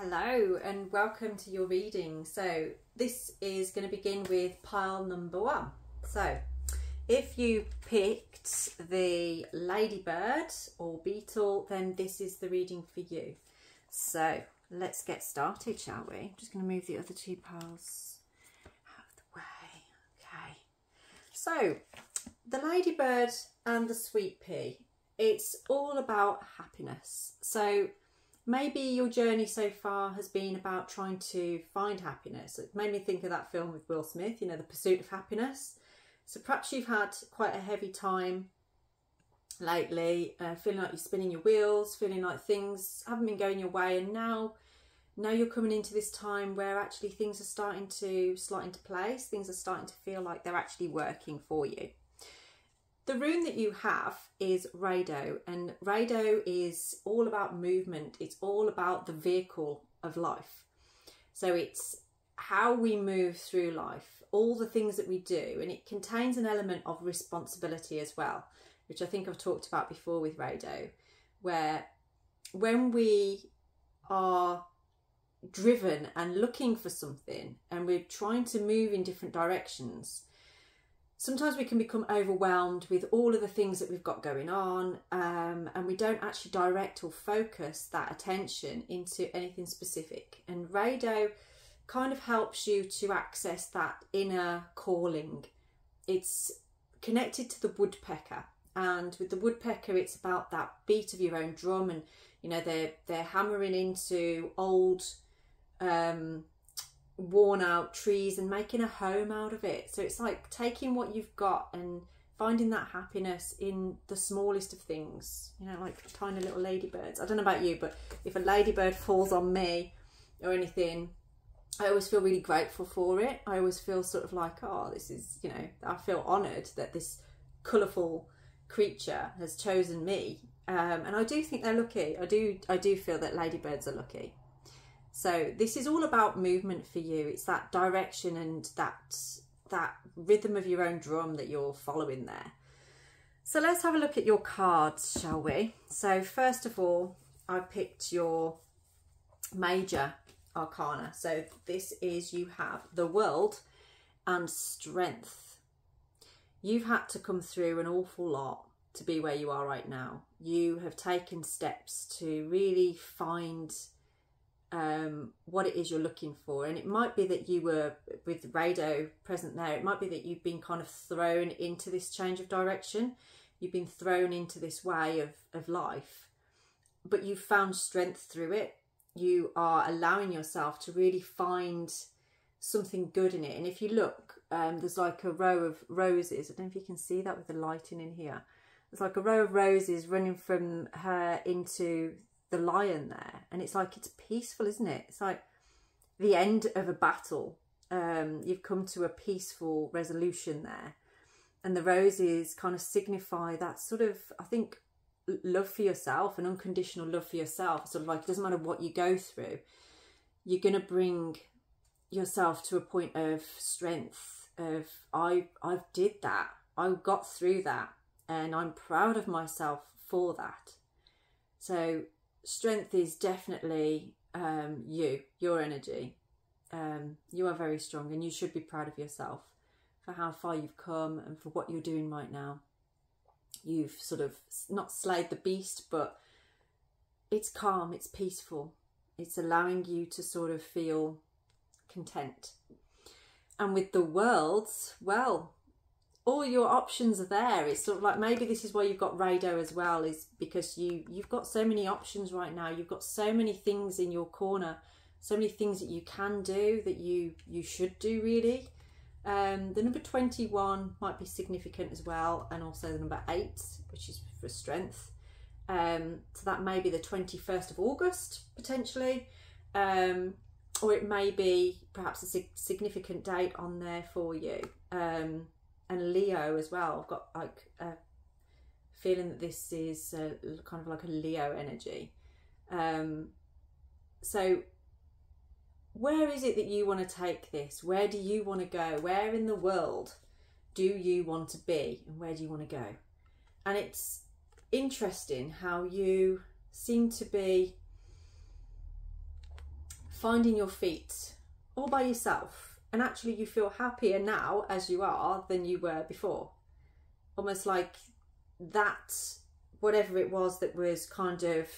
Hello and welcome to your reading. So this is going to begin with pile number 1. So if you picked the ladybird or beetle, then this is the reading for you. So let's get started, shall we? I'm just going to move the other 2 piles out of the way. Okay. So the ladybird and the sweet pea, it's all about happiness. So maybe your journey so far has been about trying to find happiness. It made me think of that film with Will Smith, you know, The Pursuit of Happiness. So perhaps you've had quite a heavy time lately, feeling like you're spinning your wheels, feeling like things haven't been going your way, and now you're coming into this time where actually things are starting to slot into place. Things are starting to feel like they're actually working for you. The rune that you have is Rado, and Rado is all about movement. It's all about the vehicle of life. So it's how we move through life, all the things that we do, and it contains an element of responsibility as well, which I think I've talked about before with Rado, where when we are driven and looking for something and we're trying to move in different directions, sometimes we can become overwhelmed with all of the things that we've got going on, and we don't actually direct or focus that attention into anything specific. And Rado kind of helps you to access that inner calling. It's connected to the woodpecker, and with the woodpecker it's about that beat of your own drum, and you know they're hammering into old worn out trees and making a home out of it. So it's like taking what you've got and finding that happiness in the smallest of things, you know, like tiny little ladybirds. I don't know about you, but if a ladybird falls on me or anything, I always feel really grateful for it. I always feel sort of like, oh, this is, you know, I feel honoured that this colourful creature has chosen me, and I do think they're lucky. I do feel that ladybirds are lucky. So this is all about movement for you. It's that direction and that rhythm of your own drum that you're following there. So let's have a look at your cards, shall we? So first of all, I picked your major arcana. So this is, you have the World and Strength. You've had to come through an awful lot to be where you are right now. You have taken steps to really find what it is you're looking for, and it might be that you were, with Rado present there, it might be that you've been kind of thrown into this change of direction. You've been thrown into this way of life, but you've found strength through it. You are allowing yourself to really find something good in it. And if you look, there's like a row of roses. I don't know if you can see that with the lighting in here. There's like a row of roses running from her into the lion there, and it's like, it's peaceful, isn't it? It's like the end of a battle. You've come to a peaceful resolution there, and the roses kind of signify that sort of, I think, love for yourself, an unconditional love for yourself. Sort of like, it doesn't matter what you go through, you're going to bring yourself to a point of strength, of I did that, I got through that, and I'm proud of myself for that. So strength is definitely your energy. You are very strong, and you should be proud of yourself for how far you've come and for what you're doing right now. You've sort of not slayed the beast, but it's calm, it's peaceful. It's allowing you to sort of feel content. And with the World, well, all your options are there. It's sort of like, maybe this is why you've got Rado as well, is because you've got so many options right now. You've got so many things in your corner, so many things that you can do, that you should do, really. The number 21 might be significant as well, and also the number 8, which is for strength. So that may be the 21st of August potentially, or it may be perhaps a significant date on there for you. And Leo as well. I've got like a feeling that this is kind of like a Leo energy. So where is it that you want to take this? Where do you want to go? Where in the world do you want to be, and where do you want to go? And it's interesting how you seem to be finding your feet all by yourself, and actually you feel happier now as you are than you were before. Almost like that, whatever it was that was kind of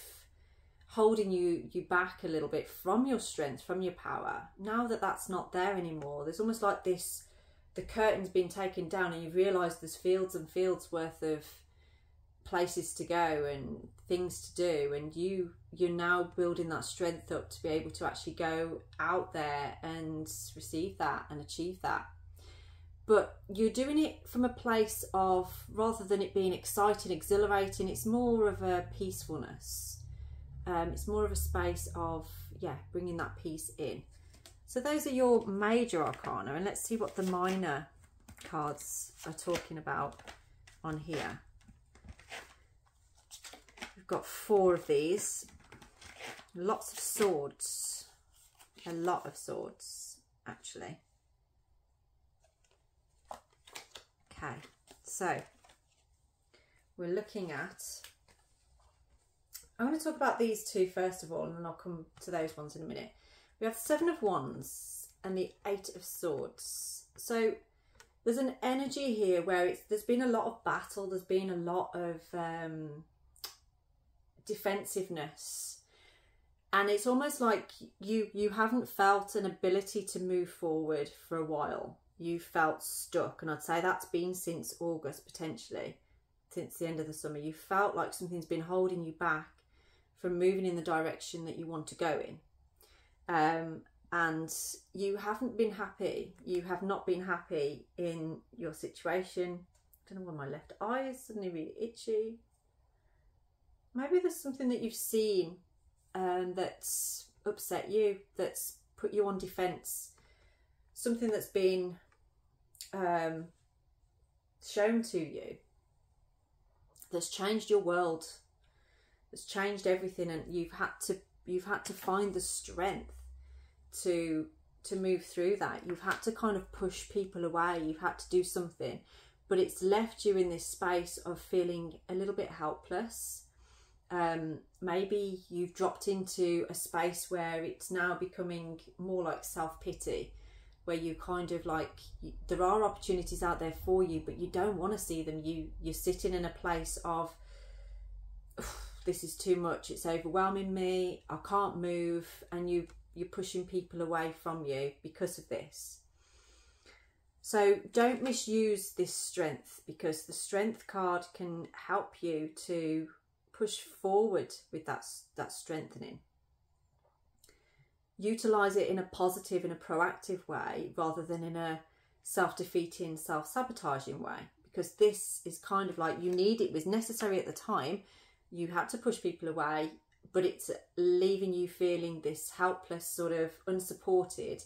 holding you back a little bit from your strength, from your power, now that that's not there anymore, there's almost like this, the curtain's been taken down and you've realised there's fields and fields worth of places to go and things to do, and you're now building that strength up to be able to actually go out there and receive that and achieve that. But you're doing it from a place of, rather than it being exciting, exhilarating, it's more of a peacefulness. It's more of a space of, yeah, bringing that peace in. So those are your major arcana, and let's see what the minor cards are talking about on here. We've got 4 of these, lots of swords, a lot of swords actually. Okay, so we're looking at, I'm going to talk about these 2 first of all, and then I'll come to those ones in a minute. We have 7 of Wands and the 8 of Swords. So there's an energy here where there's been a lot of battle, there's been a lot of defensiveness, and it's almost like you haven't felt an ability to move forward for a while. You felt stuck, and I'd say that's been since August, potentially since the end of the summer. You felt like something's been holding you back from moving in the direction that you want to go in, and you haven't been happy. You have not been happy in your situation. I don't know why my left eye is suddenly really itchy. Maybe there's something that you've seen that's upset you, that's put you on defense, something that's been shown to you, that's changed your world, that's changed everything, and you've had to find the strength to move through that. You've had to kind of push people away, you've had to do something, but it's left you in this space of feeling a little bit helpless. Maybe you've dropped into a space where it's now becoming more like self-pity, where you kind of like, there are opportunities out there for you, but you don't want to see them. You're sitting in a place of, this is too much, it's overwhelming me, I can't move, and you're pushing people away from you because of this. So don't misuse this strength, because the Strength card can help you to push forward with that strengthening. Utilize it in a positive, in a proactive way, rather than in a self-defeating, self-sabotaging way, because this is kind of like, you need it, was necessary at the time, you had to push people away, but it's leaving you feeling this helpless, sort of unsupported,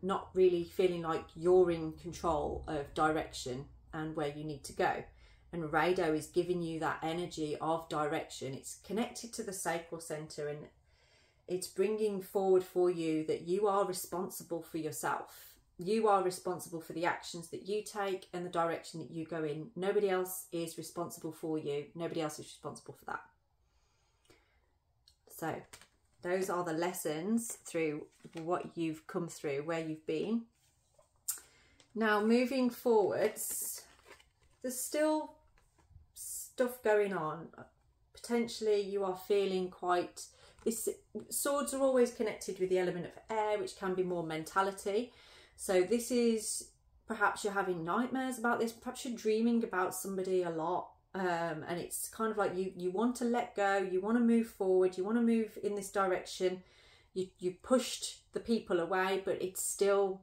not really feeling like you're in control of direction and where you need to go. And Rado is giving you that energy of direction. It's connected to the sacral center, and it's bringing forward for you that you are responsible for yourself. You are responsible for the actions that you take and the direction that you go in. Nobody else is responsible for you. Nobody else is responsible for that. So those are the lessons through what you've come through, where you've been. Now moving forwards, there's still stuff going on. Potentially you are feeling quite, swords are always connected with the element of air, which can be more mentality. So this is, perhaps you're having nightmares about this, perhaps you're dreaming about somebody a lot, and it's kind of like you want to let go, you want to move forward, you want to move in this direction. You pushed the people away, but it's still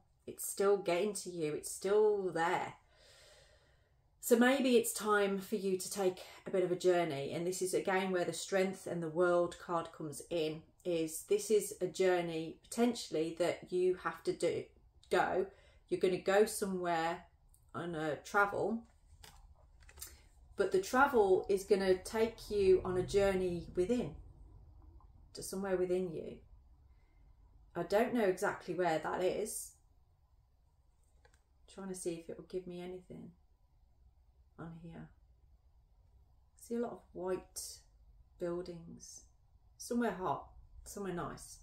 getting to you, it's still there. So maybe it's time for you to take a bit of a journey, and this is again where the Strength and the World card comes in. This is a journey potentially that you have to go. You're going to go somewhere on a travel, but the travel is going to take you on a journey within, to somewhere within you. I don't know exactly where that is. I'm trying to see if it will give me anything on here. I see a lot of white buildings, somewhere hot, somewhere nice.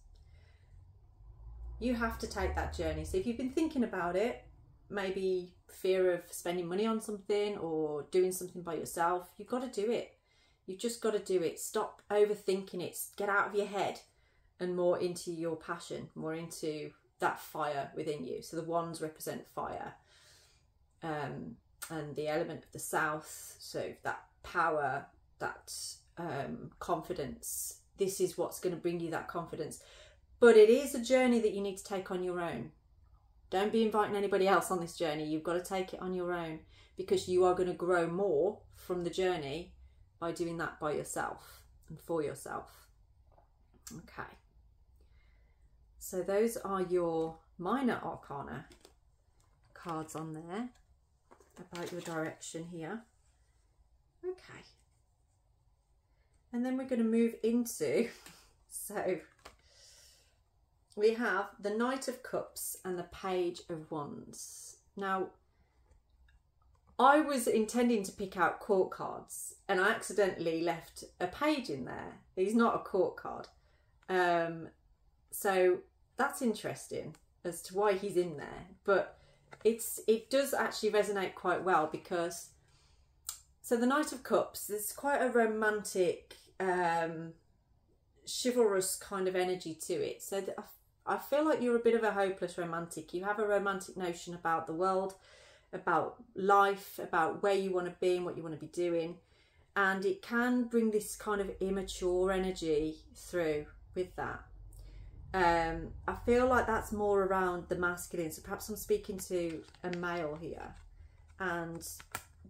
You have to take that journey. So if you've been thinking about it, maybe fear of spending money on something or doing something by yourself, you've got to do it. You've just got to do it. Stop overthinking it. Get out of your head and more into your passion, more into that fire within you. So the wands represent fire, and the element of the south, so that power, that confidence. This is what's going to bring you that confidence. But it is a journey that you need to take on your own. Don't be inviting anybody else on this journey. You've got to take it on your own, because you are going to grow more from the journey by doing that by yourself and for yourself. Okay. So those are your minor arcana cards on there about your direction here. Okay. And then we're going to move into, so we have the Knight of Cups and the Page of Wands. Now, I was intending to pick out court cards and I accidentally left a page in there. He's not a court card. So that's interesting as to why he's in there. But it does actually resonate quite well, because so the Knight of Cups, there's quite a romantic, chivalrous kind of energy to it. So I feel like you're a bit of a hopeless romantic. You have a romantic notion about the world, about life, about where you want to be and what you want to be doing. And it can bring this kind of immature energy through with that. I feel like that's more around the masculine. So perhaps I'm speaking to a male here. And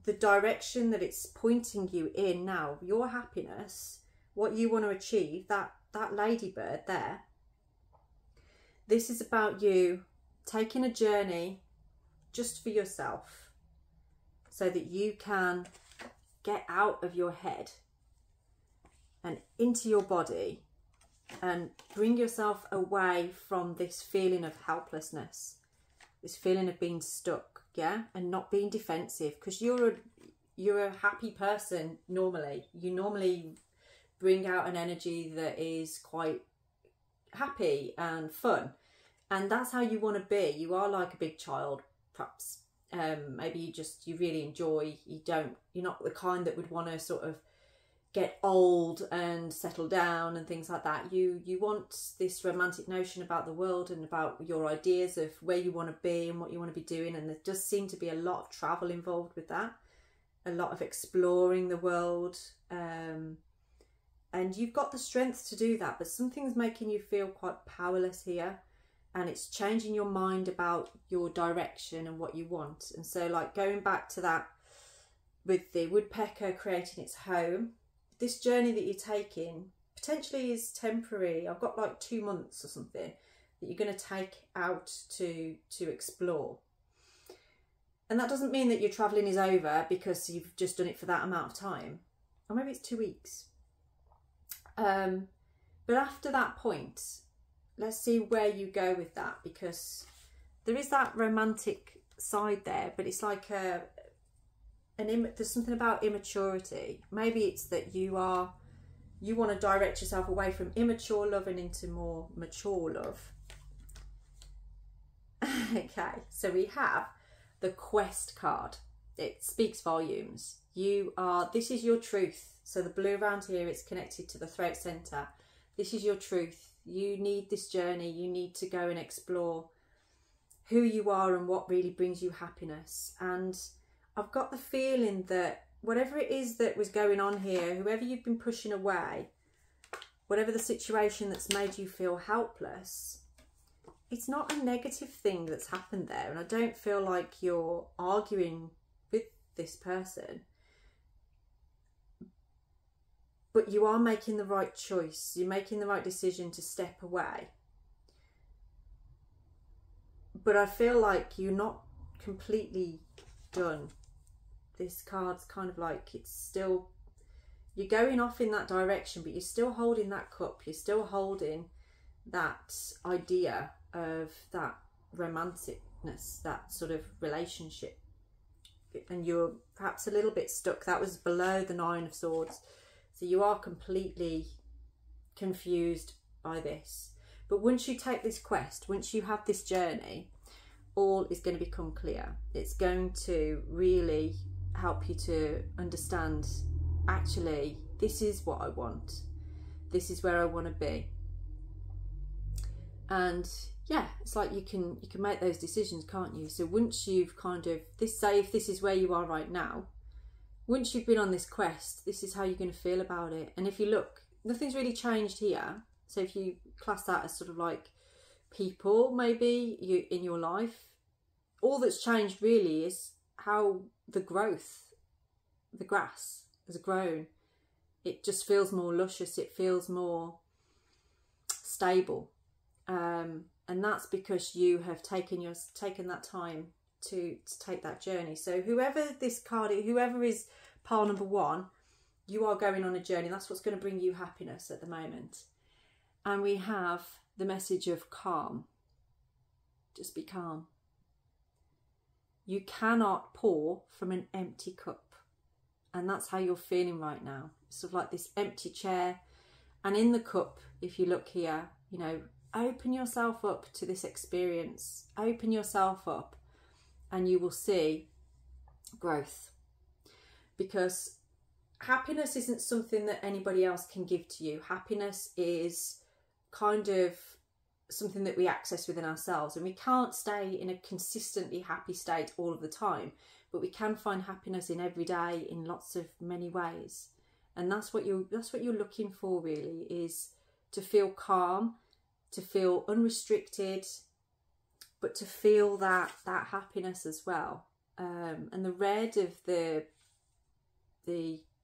the direction that it's pointing you in now, your happiness, what you want to achieve, that ladybird there, this is about you taking a journey just for yourself, so that you can get out of your head and into your body and bring yourself away from this feeling of helplessness, this feeling of being stuck, yeah, and not being defensive, because you're a happy person normally. You normally bring out an energy that is quite happy and fun, and that's how you want to be. You are like a big child, perhaps. Maybe you really enjoy, you're not the kind that would want to sort of get old and settle down and things like that. You want this romantic notion about the world and about your ideas of where you want to be and what you want to be doing, and there does seem to be a lot of travel involved with that, a lot of exploring the world, and you've got the strength to do that, but something's making you feel quite powerless here. And it's changing your mind about your direction and what you want. And so, like, going back to that with the woodpecker creating its home, this journey that you're taking potentially is temporary. I've got like 2 months or something that you're going to take out to explore. And that doesn't mean that your travelling is over because you've just done it for that amount of time. Or maybe it's 2 weeks. But after that point, let's see where you go with that, because there is that romantic side there, but it's like there's something about immaturity. Maybe it's that you want to direct yourself away from immature love and into more mature love. Okay, so we have the Quest card. It speaks volumes. This is your truth. So the blue around here, it's connected to the throat center. This is your truth. You need this journey. You need to go and explore who you are and what really brings you happiness. And I've got the feeling that whatever it is that was going on here, whoever you've been pushing away, whatever the situation that's made you feel helpless, it's not a negative thing that's happened there. And I don't feel like you're arguing with this person. But you are making the right choice. You're making the right decision to step away. But I feel like you're not completely done. This card's kind of like, it's still, you're going off in that direction, but you're still holding that cup. You're still holding that idea of that romanticness, that sort of relationship. And you're perhaps a little bit stuck. That was below the Nine of Swords. So you are completely confused by this. But once you take this quest, once you have this journey, all is going to become clear. It's going to really help you to understand, actually, this is what I want. This is where I want to be. And yeah, it's like you can make those decisions, can't you? So once you've kind of, say if this is where you are right now, once you've been on this quest, this is how you're going to feel about it. And if you look, nothing's really changed here. So if you class that as sort of like people, maybe in your life, all that's changed really is how the grass has grown. It just feels more luscious. It feels more stable. And that's because you have taken that time to take that journey. So whoever is pile number 1, you are going on a journey. That's what's going to bring you happiness at the moment. And we have the message of calm. Just be calm. You cannot pour from an empty cup. And that's how you're feeling right now. Sort of like this empty chair. And in the cup, if you look here, you know, open yourself up to this experience. Open yourself up and you will see growth. Because happiness isn't something that anybody else can give to you. Happiness is kind of something that we access within ourselves, and we can't stay in a consistently happy state all of the time, but we can find happiness in every day in lots of many ways. And that's what you're looking for, really, is to feel calm, to feel unrestricted, but to feel that happiness as well. And the red of the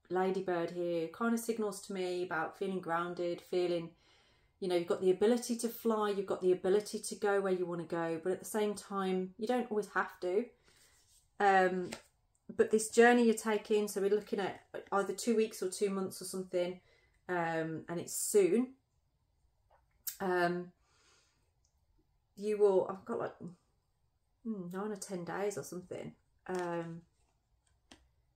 ladybird here kind of signals to me about feeling grounded, feeling, you know, you've got the ability to fly, you've got the ability to go where you want to go, but at the same time, you don't always have to. But this journey you're taking, so we're looking at either 2 weeks or 2 months or something, and it's soon. You will, I've got like 9 or 10 days or something.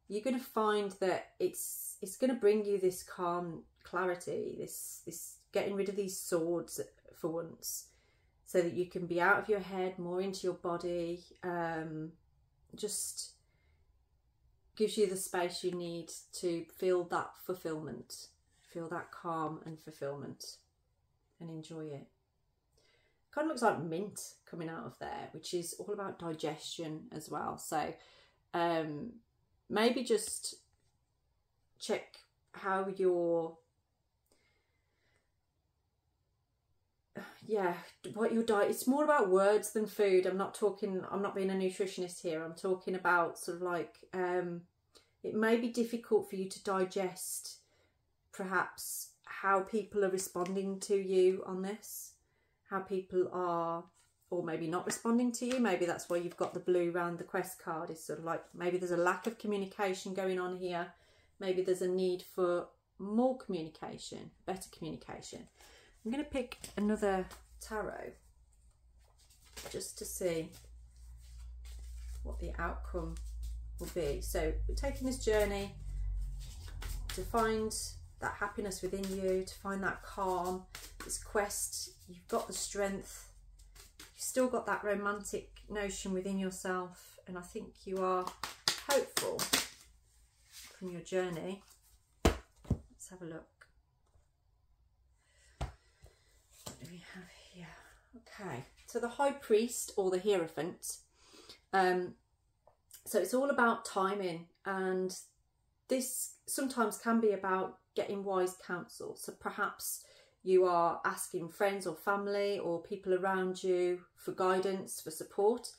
You're going to find that it's going to bring you this calm clarity, this getting rid of these swords for once, so that you can be out of your head, more into your body. Just gives you the space you need to feel that fulfillment, feel that calm and fulfillment, and enjoy it. Kind of looks like mint coming out of there, which is all about digestion as well. So maybe just check how your what your diet, it's more about words than food. I'm not being a nutritionist here. I'm talking about sort of like it may be difficult for you to digest perhaps how people are responding to you on this, how people are, or maybe not responding to you. Maybe that's why you've got the blue around the quest card. It's sort of like maybe there's a lack of communication going on here. Maybe there's a need for more communication, better communication. I'm going to pick another tarot just to see what the outcome will be. So we're taking this journey to find that happiness within you, to find that calm, this quest. You've got the strength, you've still got that romantic notion within yourself, and I think you are hopeful from your journey. Let's have a look. What do we have here? Okay, so the High Priest, or the Hierophant. So it's all about timing, and this sometimes can be about getting wise counsel. So perhaps you are asking friends or family or people around you for guidance, for support.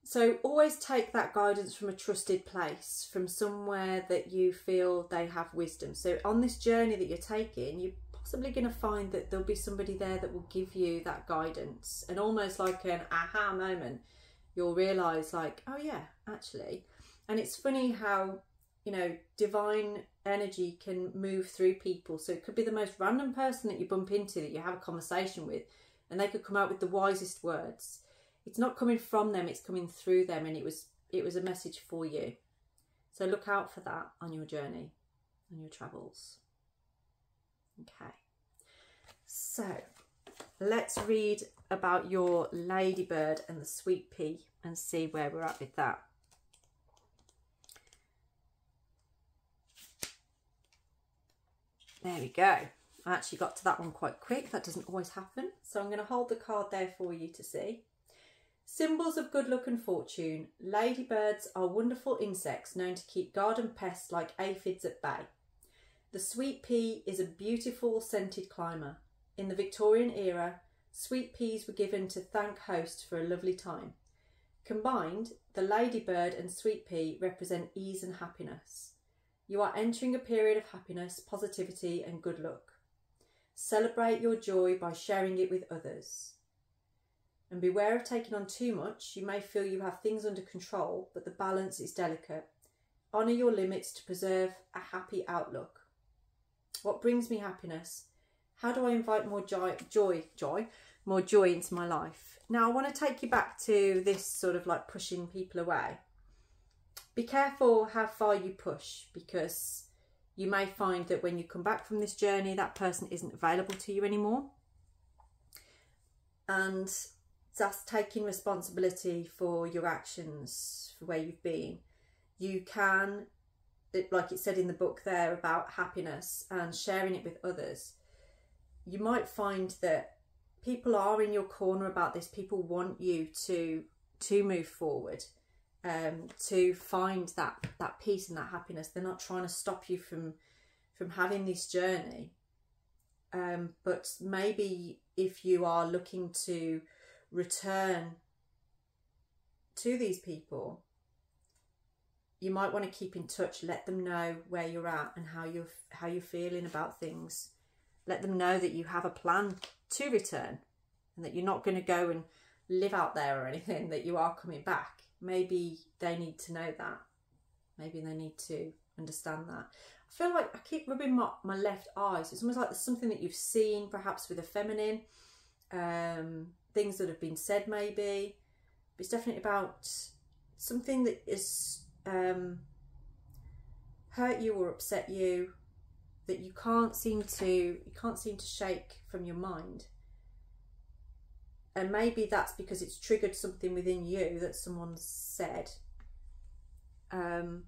So always take that guidance from a trusted place, from somewhere that you feel they have wisdom. So on this journey that you're taking, you're possibly going to find that there'll be somebody there that will give you that guidance, and almost like an aha moment, you'll realise like, oh yeah, actually. And it's funny how, you know, divine energy can move through people. So it could be the most random person that you bump into, that you have a conversation with, and they could come out with the wisest words. It's not coming from them, it's coming through them, and it was a message for you. So look out for that on your journey, on your travels. Okay. So let's read about your ladybird and the sweet pea and see where we're at with that. There we go. I actually got to that one quite quick. That doesn't always happen. So I'm going to hold the card there for you to see. Symbols of good luck and fortune. Ladybirds are wonderful insects known to keep garden pests like aphids at bay. The sweet pea is a beautiful scented climber. In the Victorian era, sweet peas were given to thank hosts for a lovely time. Combined, the ladybird and sweet pea represent ease and happiness. You are entering a period of happiness, positivity and good luck. Celebrate your joy by sharing it with others. And beware of taking on too much. You may feel you have things under control, but the balance is delicate. Honour your limits to preserve a happy outlook. What brings me happiness? How do I invite more more joy into my life? Now I want to take you back to this sort of like pushing people away. Be careful how far you push, because you may find that when you come back from this journey, that person isn't available to you anymore. And that's taking responsibility for your actions, for where you've been. You can, like it said in the book there about happiness and sharing it with others, you might find that people are in your corner about this. People want you to move forward, to find that peace and that happiness. They're not trying to stop you from having this journey. But maybe if you are looking to return to these people, you might want to keep in touch. Let them know where you're at and how you're feeling about things. Let them know that you have a plan to return and that you're not going to go and live out there or anything, that you are coming back. Maybe they need to know that. Maybe they need to understand that. I feel like I keep rubbing my left eye. So it's almost like there's something that you've seen, perhaps with a feminine, things that have been said maybe. But it's definitely about something that is hurt you or upset you, that you can't seem to shake from your mind. And maybe that's because it's triggered something within you that someone said. That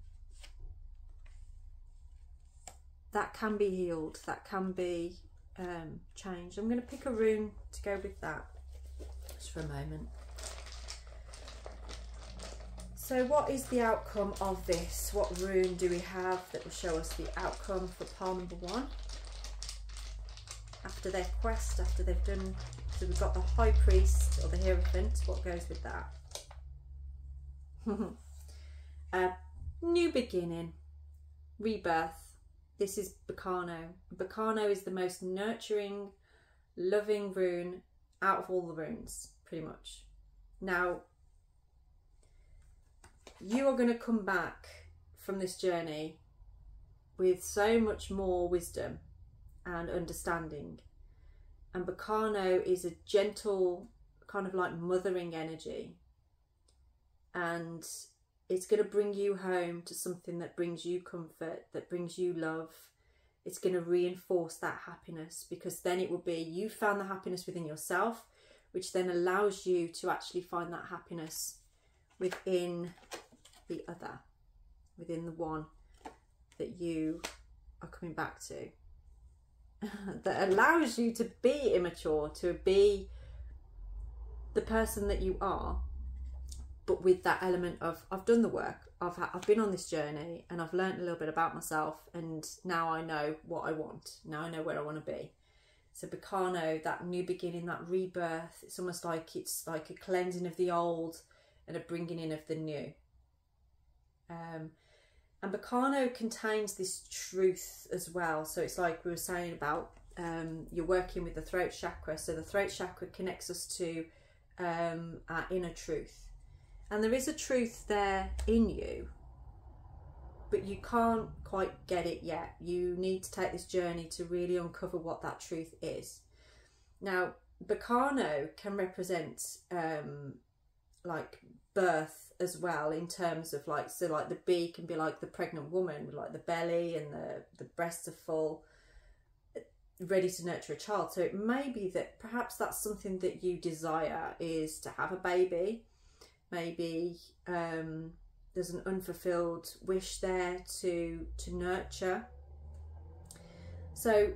can be healed, that can be changed. I'm going to pick a rune to go with that just for a moment. So what is the outcome of this? What rune do we have that will show us the outcome for pile number 1? After their quest, after they've done, so we've got the High Priest or the Hierophant. What goes with that? New beginning, rebirth. This is Bacano. Bacano is the most nurturing, loving rune out of all the runes, pretty much. Now, you are going to come back from this journey with so much more wisdom and understanding. And Bacano is a gentle, kind of like mothering energy. And it's going to bring you home to something that brings you comfort, that brings you love. It's going to reinforce that happiness, because then it will be you found the happiness within yourself, which then allows you to actually find that happiness within the other, within the one that you are coming back to. That allows you to be immature, to be the person that you are, but with that element of I've done the work, I've been on this journey and I've learned a little bit about myself, and now I know what I want, now I know where I want to be. So Bacano, that new beginning, that rebirth, it's almost like it's like a cleansing of the old and a bringing in of the new. And Bacano contains this truth as well. So it's like we were saying about you're working with the throat chakra. So the throat chakra connects us to our inner truth. And there is a truth there in you, but you can't quite get it yet. You need to take this journey to really uncover what that truth is. Now, Bacano can represent like birth as well, in terms of like, so like the bee can be like the pregnant woman with like the belly and the breasts are full. ready to nurture a child. So it may be that perhaps that's something that you desire, is to have a baby. Maybe there's an unfulfilled wish there to nurture. So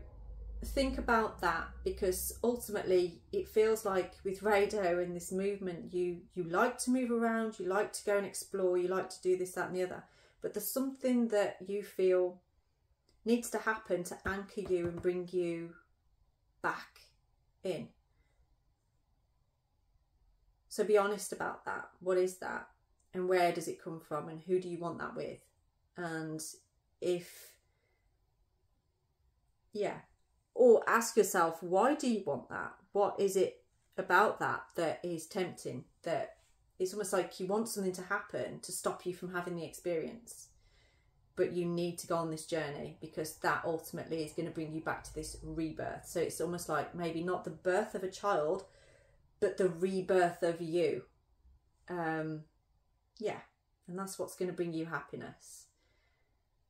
think about that, because ultimately it feels like with Rado and this movement, you like to move around, you like to go and explore, you like to do this, that and the other, but there's something that you feel needs to happen to anchor you and bring you back in. So be honest about that. What is that? And where does it come from? And who do you want that with? And or ask yourself, why do you want that? What is it about that that is tempting? That it's almost like you want something to happen to stop you from having the experience, but you need to go on this journey, because that ultimately is going to bring you back to this rebirth. So it's almost like maybe not the birth of a child, but the rebirth of you. And that's what's going to bring you happiness.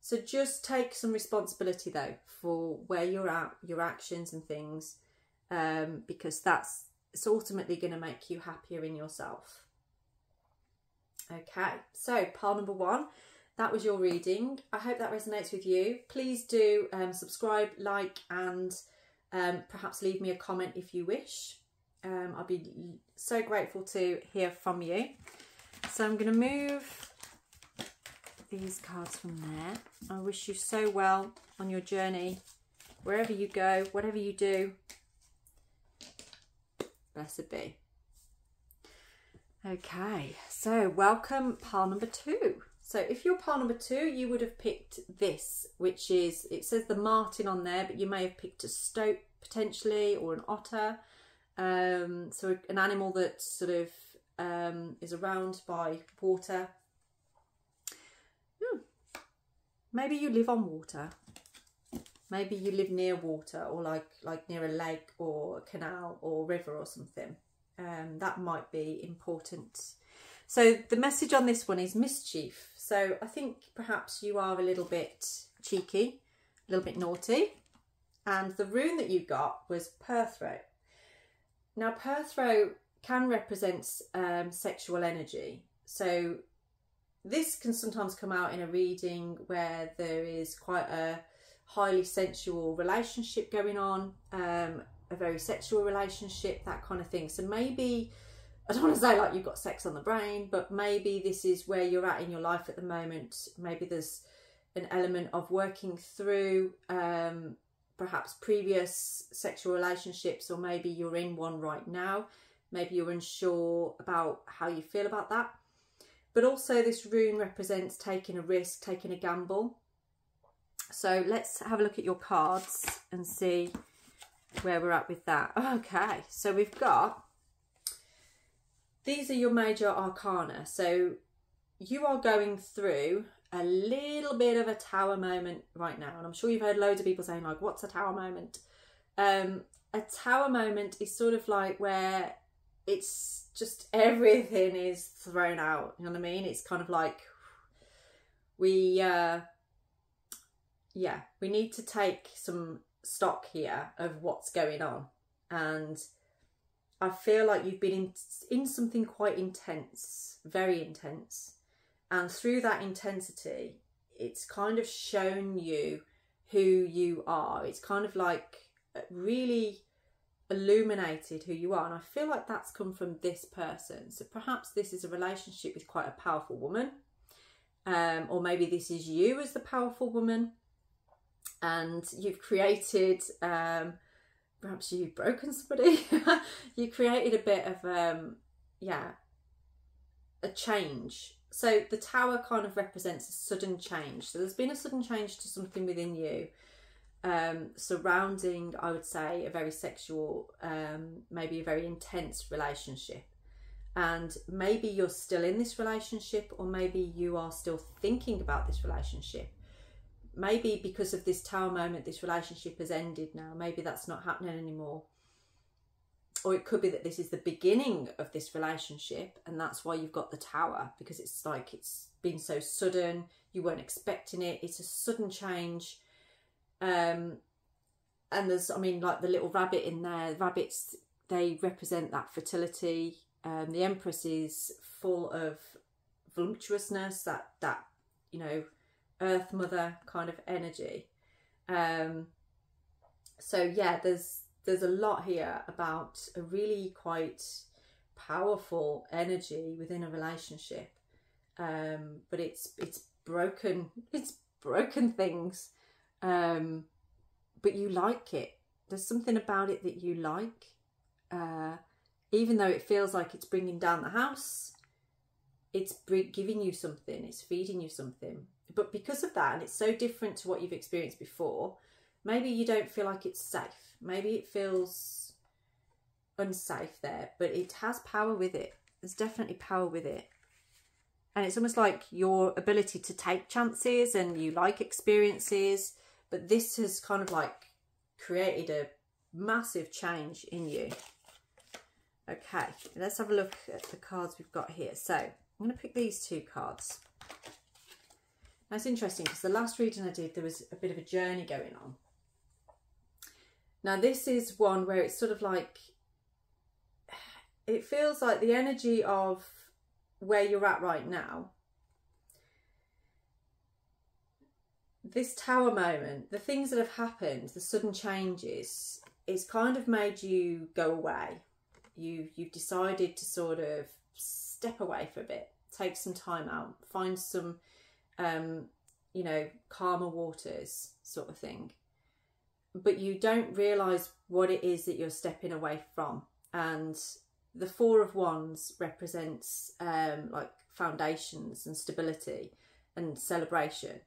So just take some responsibility though for where you're at, your actions and things, because it's ultimately going to make you happier in yourself. Okay, so pile number 1, that was your reading. I hope that resonates with you. Please do subscribe, like, and perhaps leave me a comment if you wish. I'll be so grateful to hear from you. So I'm going to move these cards from there. I wish you so well on your journey, wherever you go, whatever you do. Blessed be. Okay, so welcome pile number 2. So if you're pile number 2, you would have picked this, which is, it says the martin on there, but you may have picked a stoat potentially, or an otter. So an animal that sort of is around by water. Maybe you live on water. Maybe you live near water, or like near a lake or a canal or river or something. That might be important. So the message on this one is mischief. So I think perhaps you are a little bit cheeky, a little bit naughty. And the rune that you got was Perthrow. Now Perthrow can represent sexual energy. So this can sometimes come out in a reading where there is quite a highly sensual relationship going on, a very sexual relationship, that kind of thing. So maybe, I don't want to say like you've got sex on the brain, but maybe this is where you're at in your life at the moment. Maybe there's an element of working through perhaps previous sexual relationships, or maybe you're in one right now. Maybe you're unsure about how you feel about that. But also this rune represents taking a risk, taking a gamble. So let's have a look at your cards and see where we're at with that. Okay, so we've got, these are your major arcana. So you are going through a little bit of a tower moment right now. And I'm sure you've heard loads of people saying like, what's a tower moment? A tower moment is sort of like where it's just everything is thrown out. You know what I mean? It's kind of like we need to take some stock here of what's going on. And I feel like you've been in something quite intense, very intense. And through that intensity, it's kind of shown you who you are. It's kind of like really illuminated who you are. And I feel like that's come from this person. So perhaps this is a relationship with quite a powerful woman. Or maybe this is you as the powerful woman. And you've created, perhaps you've broken somebody. You created a bit of, a change. So the tower kind of represents a sudden change. So there's been a sudden change to something within you, surrounding, I would say, a very sexual, maybe a very intense relationship. And maybe you're still in this relationship, or maybe you are still thinking about this relationship. Maybe because of this tower moment, this relationship has ended now. Maybe that's not happening anymore. Or it could be that this is the beginning of this relationship, and that's why you've got the tower, because it's like it's been so sudden, you weren't expecting it, it's a sudden change. and there's, I mean, like the little rabbit in there, rabbits, they represent that fertility. The Empress is full of voluptuousness, that you know, Earth Mother kind of energy. So yeah, there's a lot here about a really quite powerful energy within a relationship. But it's broken things, but you like it. There's something about it that you like, even though it feels like it's bringing down the house. It's giving you something, it's feeding you something. But because of that, and it's so different to what you've experienced before, maybe you don't feel like it's safe. Maybe it feels unsafe there, but it has power with it. There's definitely power with it. And it's almost like your ability to take chances, and you like experiences, but this has kind of like created a massive change in you. Okay, let's have a look at the cards we've got here. So I'm going to pick these two cards. Now it's interesting because the last reading I did, there was a bit of a journey going on. Now this is one where it's sort of like, it feels like the energy of where you're at right now. This tower moment, the things that have happened, the sudden changes, it's kind of made you go away. You've decided to sort of step away for a bit, take some time out, find some, you know, calmer waters sort of thing. But you don't realise what it is that you're stepping away from. And the Four of Wands represents like foundations and stability and celebration.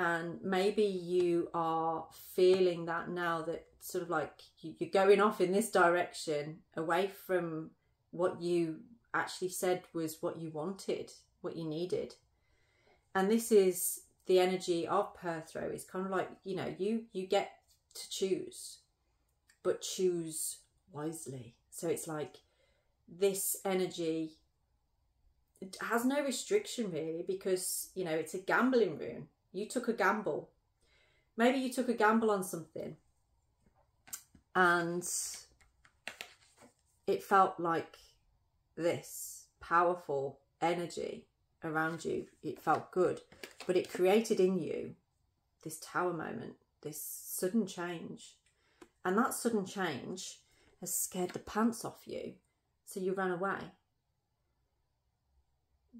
And maybe you are feeling that now, that sort of like you're going off in this direction away from what you actually said was what you wanted, what you needed. And this is the energy of Perthrow. It's kind of like, you know, you get to choose, but choose wisely. So it's like this energy, it has no restriction really, because, you know, it's a gambling rune. You took a gamble. Maybe you took a gamble on something and it felt like this powerful energy around you. It felt good, but it created in you this tower moment, this sudden change. And that sudden change has scared the pants off you. So you ran away.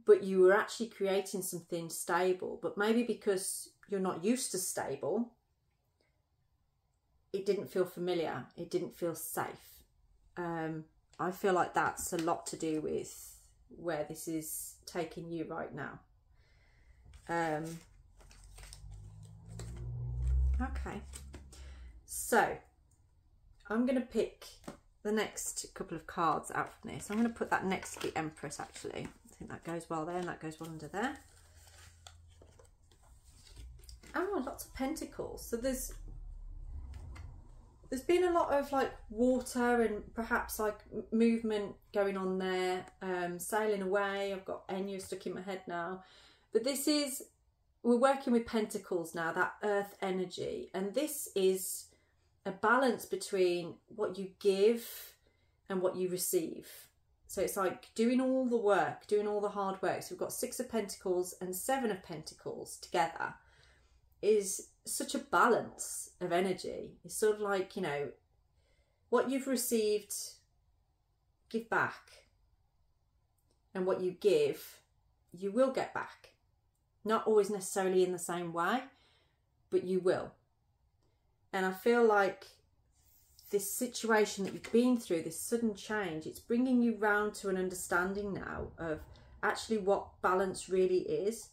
But you were actually creating something stable. But maybe because you're not used to stable, it didn't feel familiar. It didn't feel safe. I feel like that's a lot to do with where this is taking you right now. Okay. So I'm going to pick the next couple of cards out from this. I'm going to put that next to the Empress actually. I think that goes well there, and that goes well under there. Oh, lots of pentacles. So there's been a lot of like water and perhaps like movement going on there, sailing away. I've got Enya stuck in my head now. But this is, we're working with pentacles now, that earth energy. And this is a balance between what you give and what you receive. So it's like doing all the work, doing all the hard work. So we've got 6 of Pentacles and 7 of Pentacles together. Is such a balance of energy. It's sort of like, you know, what you've received, give back. And what you give, you will get back. Not always necessarily in the same way, but you will. And I feel like this situation that you've been through, this sudden change, it's bringing you round to an understanding now of actually what balance really is.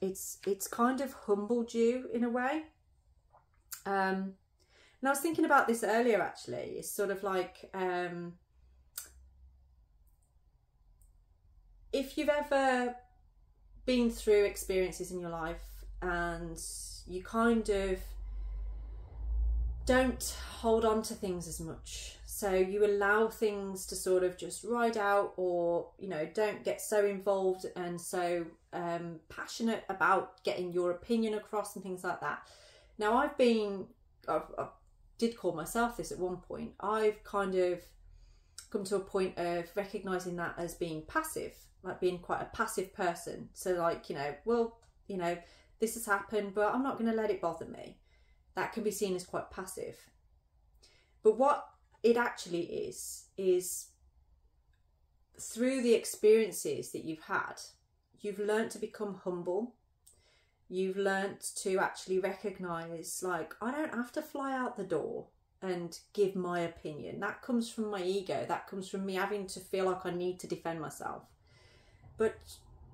It's kind of humbled you in a way. And I was thinking about this earlier actually. It's sort of like, if you've ever been through experiences in your life and you kind of don't hold on to things as much, so you allow things to sort of just ride out, or, you know, don't get so involved and so passionate about getting your opinion across and things like that. Now I've been I did call myself this at one point. I've kind of come to a point of recognizing that as being passive, like being quite a passive person. So like, you know, well, you know, this has happened, but I'm not going to let it bother me. That can be seen as quite passive. But what it actually is through the experiences that you've had, you've learned to become humble. You've learnt to actually recognise, like, I don't have to fly out the door and give my opinion. That comes from my ego. That comes from me having to feel like I need to defend myself. But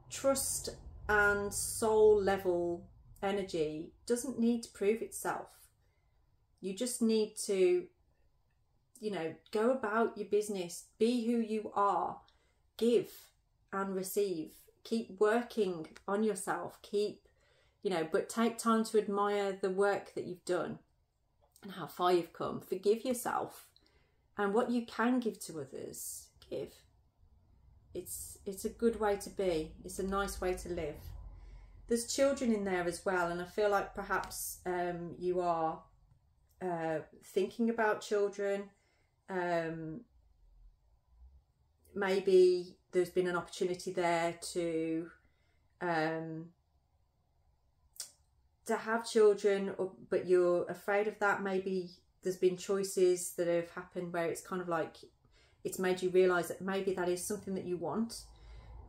trust and soul level energy doesn't need to prove itself. You just need to, you know, go about your business, be who you are, give and receive. Keep working on yourself, you know, but take time to admire the work that you've done and how far you've come. Forgive yourself, and what you can give to others, give. It's a good way to be. It's a nice way to live. There's children in there as well, and I feel like perhaps you are thinking about children. Maybe there's been an opportunity there to have children, but you're afraid of that. Maybe there's been choices that have happened where it's kind of like it's made you realise that maybe that is something that you want,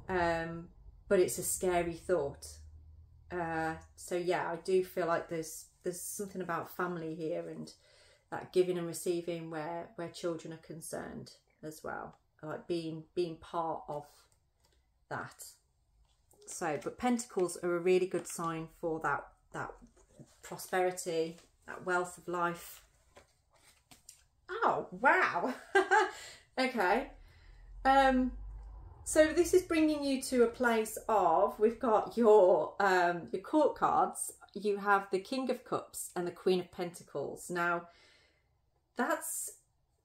but it's a scary thought. So yeah, I do feel like there's something about family here and that giving and receiving where children are concerned as well, like being part of that. So, but Pentacles are a really good sign for that prosperity, that wealth of life. Oh wow. Okay, so this is bringing you to a place of, we've got your court cards. You have the King of Cups and the Queen of Pentacles. Now that's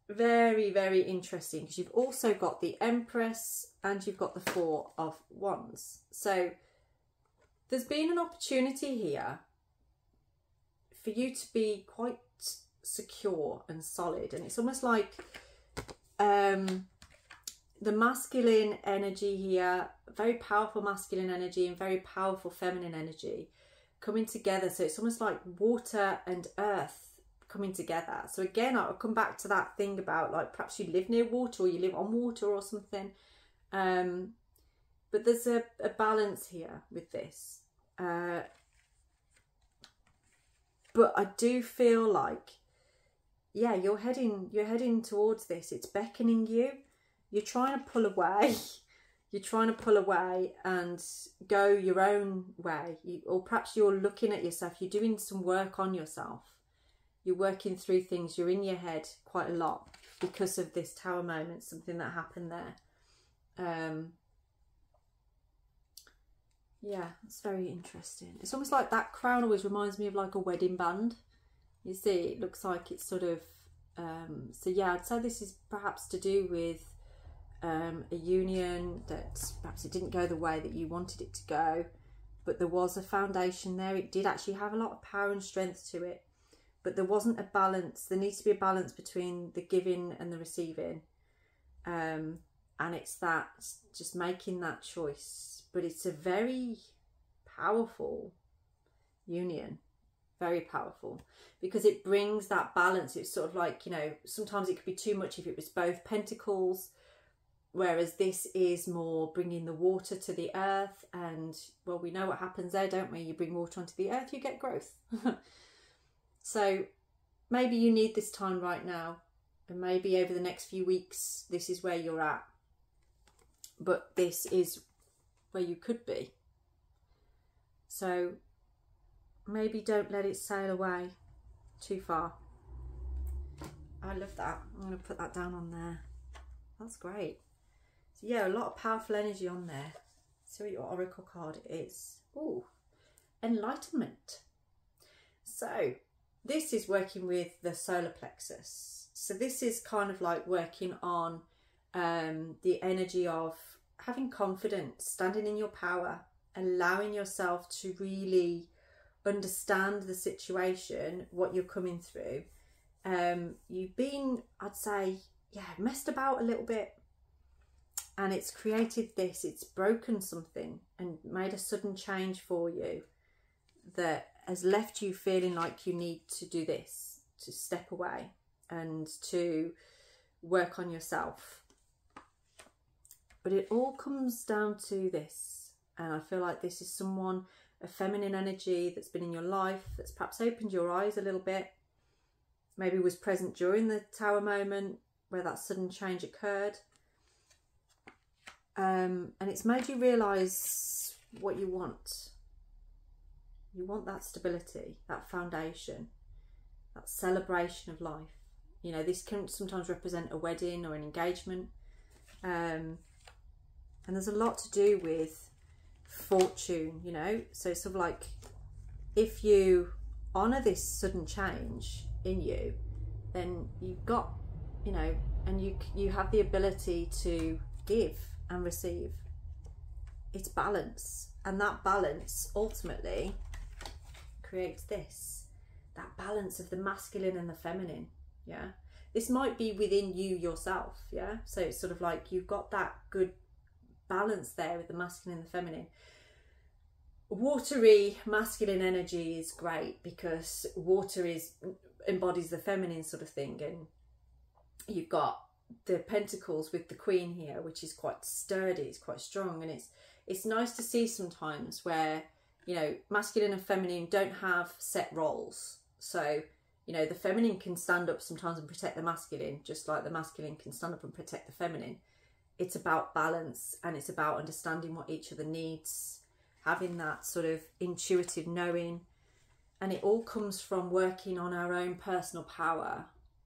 very, very interesting because you've also got the Empress and you've got the Four of Wands. So there's been an opportunity here for you to be quite secure and solid, and it's almost like the masculine energy here, very powerful masculine energy and very powerful feminine energy coming together. So it's almost like water and earth coming together. So again, I'll come back to that thing about like perhaps you live near water or you live on water or something, but there's a balance here with this, but I do feel like, yeah, you're heading towards this. It's beckoning you. You're trying to pull away. You're trying to pull away and go your own way. Or perhaps you're looking at yourself. You're doing some work on yourself. You're working through things. You're in your head quite a lot because of this Tower moment, something that happened there. Yeah, it's very interesting. It's almost like that crown always reminds me of like a wedding band. You see, it looks like it's sort of, so yeah, I'd say this is perhaps to do with a union that perhaps it didn't go the way that you wanted it to go, but there was a foundation there. It did actually have a lot of power and strength to it, but there wasn't a balance. There needs to be a balance between the giving and the receiving, and it's that, just making that choice. But it's a very powerful union. Very powerful because it brings that balance. It's sort of like, you know, sometimes it could be too much if it was both pentacles, whereas this is more bringing the water to the earth, and well, we know what happens there, don't we? You bring water onto the earth, you get growth. So maybe you need this time right now, and maybe over the next few weeks this is where you're at, but this is where you could be. So maybe don't let it sail away too far. I love that. I'm going to put that down on there. That's great. So yeah, a lot of powerful energy on there. See what your oracle card is. Ooh, Enlightenment. So this is working with the solar plexus. So this is kind of like working on the energy of having confidence, standing in your power, allowing yourself to really understand the situation, what you're coming through. You've been, I'd say, messed about a little bit, and it's created this, it's broken something and made a sudden change for you that has left you feeling like you need to do this, to step away and to work on yourself. But it all comes down to this, and I feel like this is someone, a feminine energy that's been in your life, that's perhaps opened your eyes a little bit, maybe was present during the Tower moment where that sudden change occurred, and it's made you realise what you want. You want that stability, that foundation, that celebration of life. You know, this can sometimes represent a wedding or an engagement, and there's a lot to do with fortune, you know. So sort of like, if you honour this sudden change in you, then you've got, you know, and you have the ability to give and receive. It's balance, and that balance ultimately creates this, that balance of the masculine and the feminine. Yeah, this might be within you yourself. Yeah, so it's sort of like you've got that good balance there with the masculine and the feminine. Watery masculine energy is great because water embodies the feminine sort of thing, and you've got the pentacles with the Queen here, which is quite sturdy, it's quite strong, and it's nice to see sometimes where, you know, masculine and feminine don't have set roles. So, you know, the feminine can stand up sometimes and protect the masculine, just like the masculine can stand up and protect the feminine. It's about balance, and it's about understanding what each other needs, having that sort of intuitive knowing. And it all comes from working on our own personal power,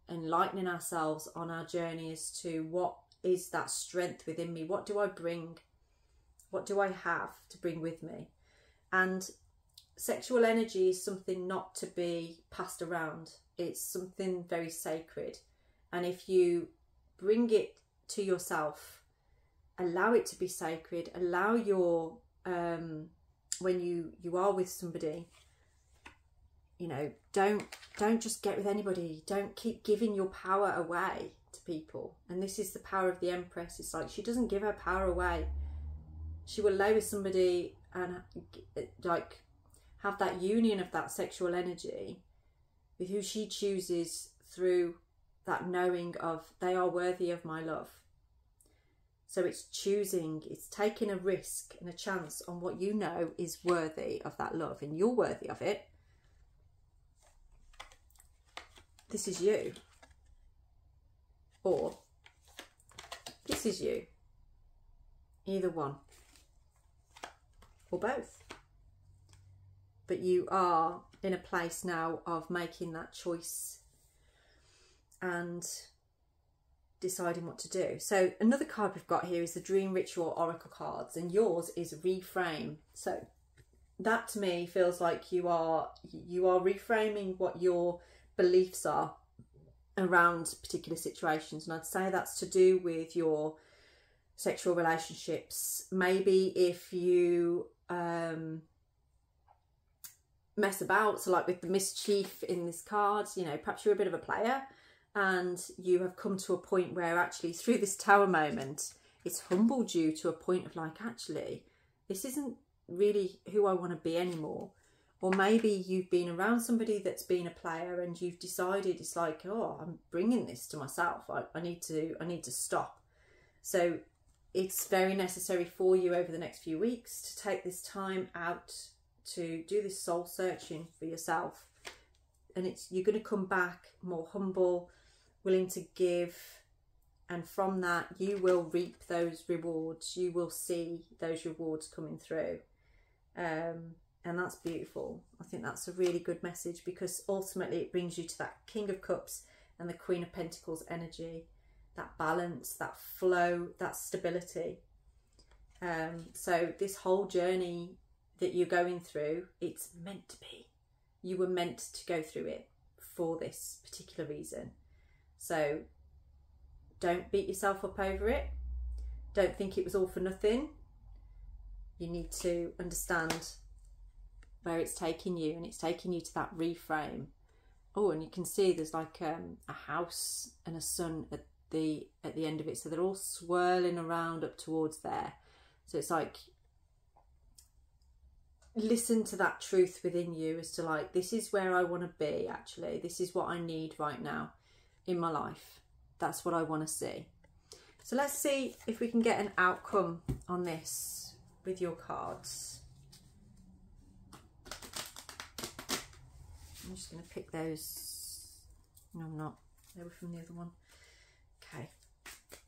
enlightening ourselves on our journey as to what is that strength within me. What do I bring? What do I have to bring with me? And sexual energy is something not to be passed around. It's something very sacred. And if you bring it to yourself, allow it to be sacred, allow your, when you are with somebody, you know, don't just get with anybody. Don't keep giving your power away to people. And this is the power of the Empress. It's like, she doesn't give her power away. She will lay with somebody and like have that union of that sexual energy with who she chooses, through that knowing of they are worthy of my love. So it's choosing, it's taking a risk and a chance on what you know is worthy of that love, and you're worthy of it. This is you, or this is you, either one or both. But you are in a place now of making that choice and deciding what to do. So another card we've got here is the Dream Ritual Oracle cards, and yours is Reframe. So that to me feels like you are reframing what your beliefs are around particular situations, and I'd say that's to do with your sexual relationships. Maybe if you mess about, so like with the mischief in this card, you know, perhaps you're a bit of a player and you have come to a point where actually through this Tower moment it's humbled you to a point of like, actually this isn't really who I want to be anymore. Or maybe you've been around somebody that's been a player and you've decided it's like, oh, I'm bringing this to myself. I need to stop. So it's very necessary for you over the next few weeks to take this time out to do this soul searching for yourself. And you're going to come back more humble, willing to give. And from that, you will reap those rewards. You will see those rewards coming through. And that's beautiful. I think that's a really good message, because ultimately it brings you to that King of Cups and the Queen of Pentacles energy, that balance, that flow, that stability. So this whole journey that you're going through, it's meant to be. You were meant to go through it for this particular reason. So don't beat yourself up over it. Don't think it was all for nothing. You need to understand where it's taking you, and it's taking you to that reframe. Oh, and you can see there's like a house and a sun at the end of it, so they're all swirling around up towards there. So it's like, listen to that truth within you as to like, this is where I want to be. Actually, this is what I need right now in my life. That's what I want to see. So let's see if we can get an outcome on this with your cards. I'm just going to pick those. No, I'm not. They were from the other one. Okay.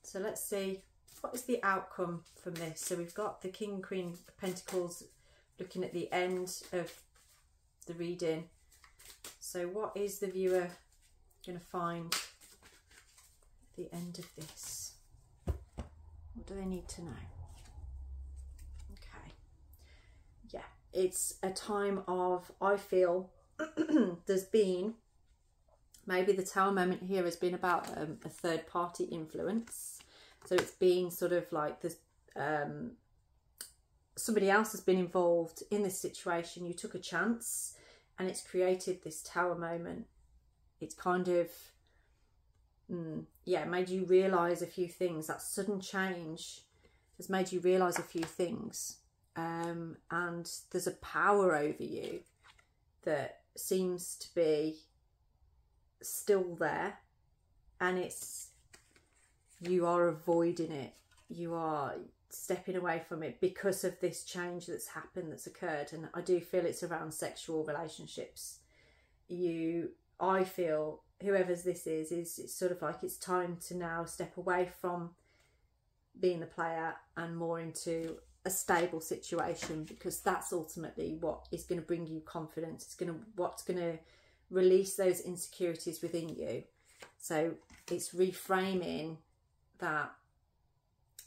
So let's see, what is the outcome from this? So we've got the King and Queen of Pentacles looking at the end of the reading. So what is the viewer going to find at the end of this? What do they need to know? Okay. Yeah, it's a time of, I feel, there's been, maybe the Tower moment here has been about a third party influence. So it's been sort of like this, somebody else has been involved in this situation. You took a chance and it's created this Tower moment. It's kind of, yeah, made you realise a few things. That sudden change has made you realise a few things. And there's a power over you that seems to be still there, and it's, you are avoiding it, you are stepping away from it because of this change that's happened, that's occurred. And I do feel it's around sexual relationships. I feel whoever's this is it's sort of like, it's time to now step away from being the player and more into a stable situation, because that's ultimately what is going to bring you confidence. It's what's going to release those insecurities within you. So it's reframing that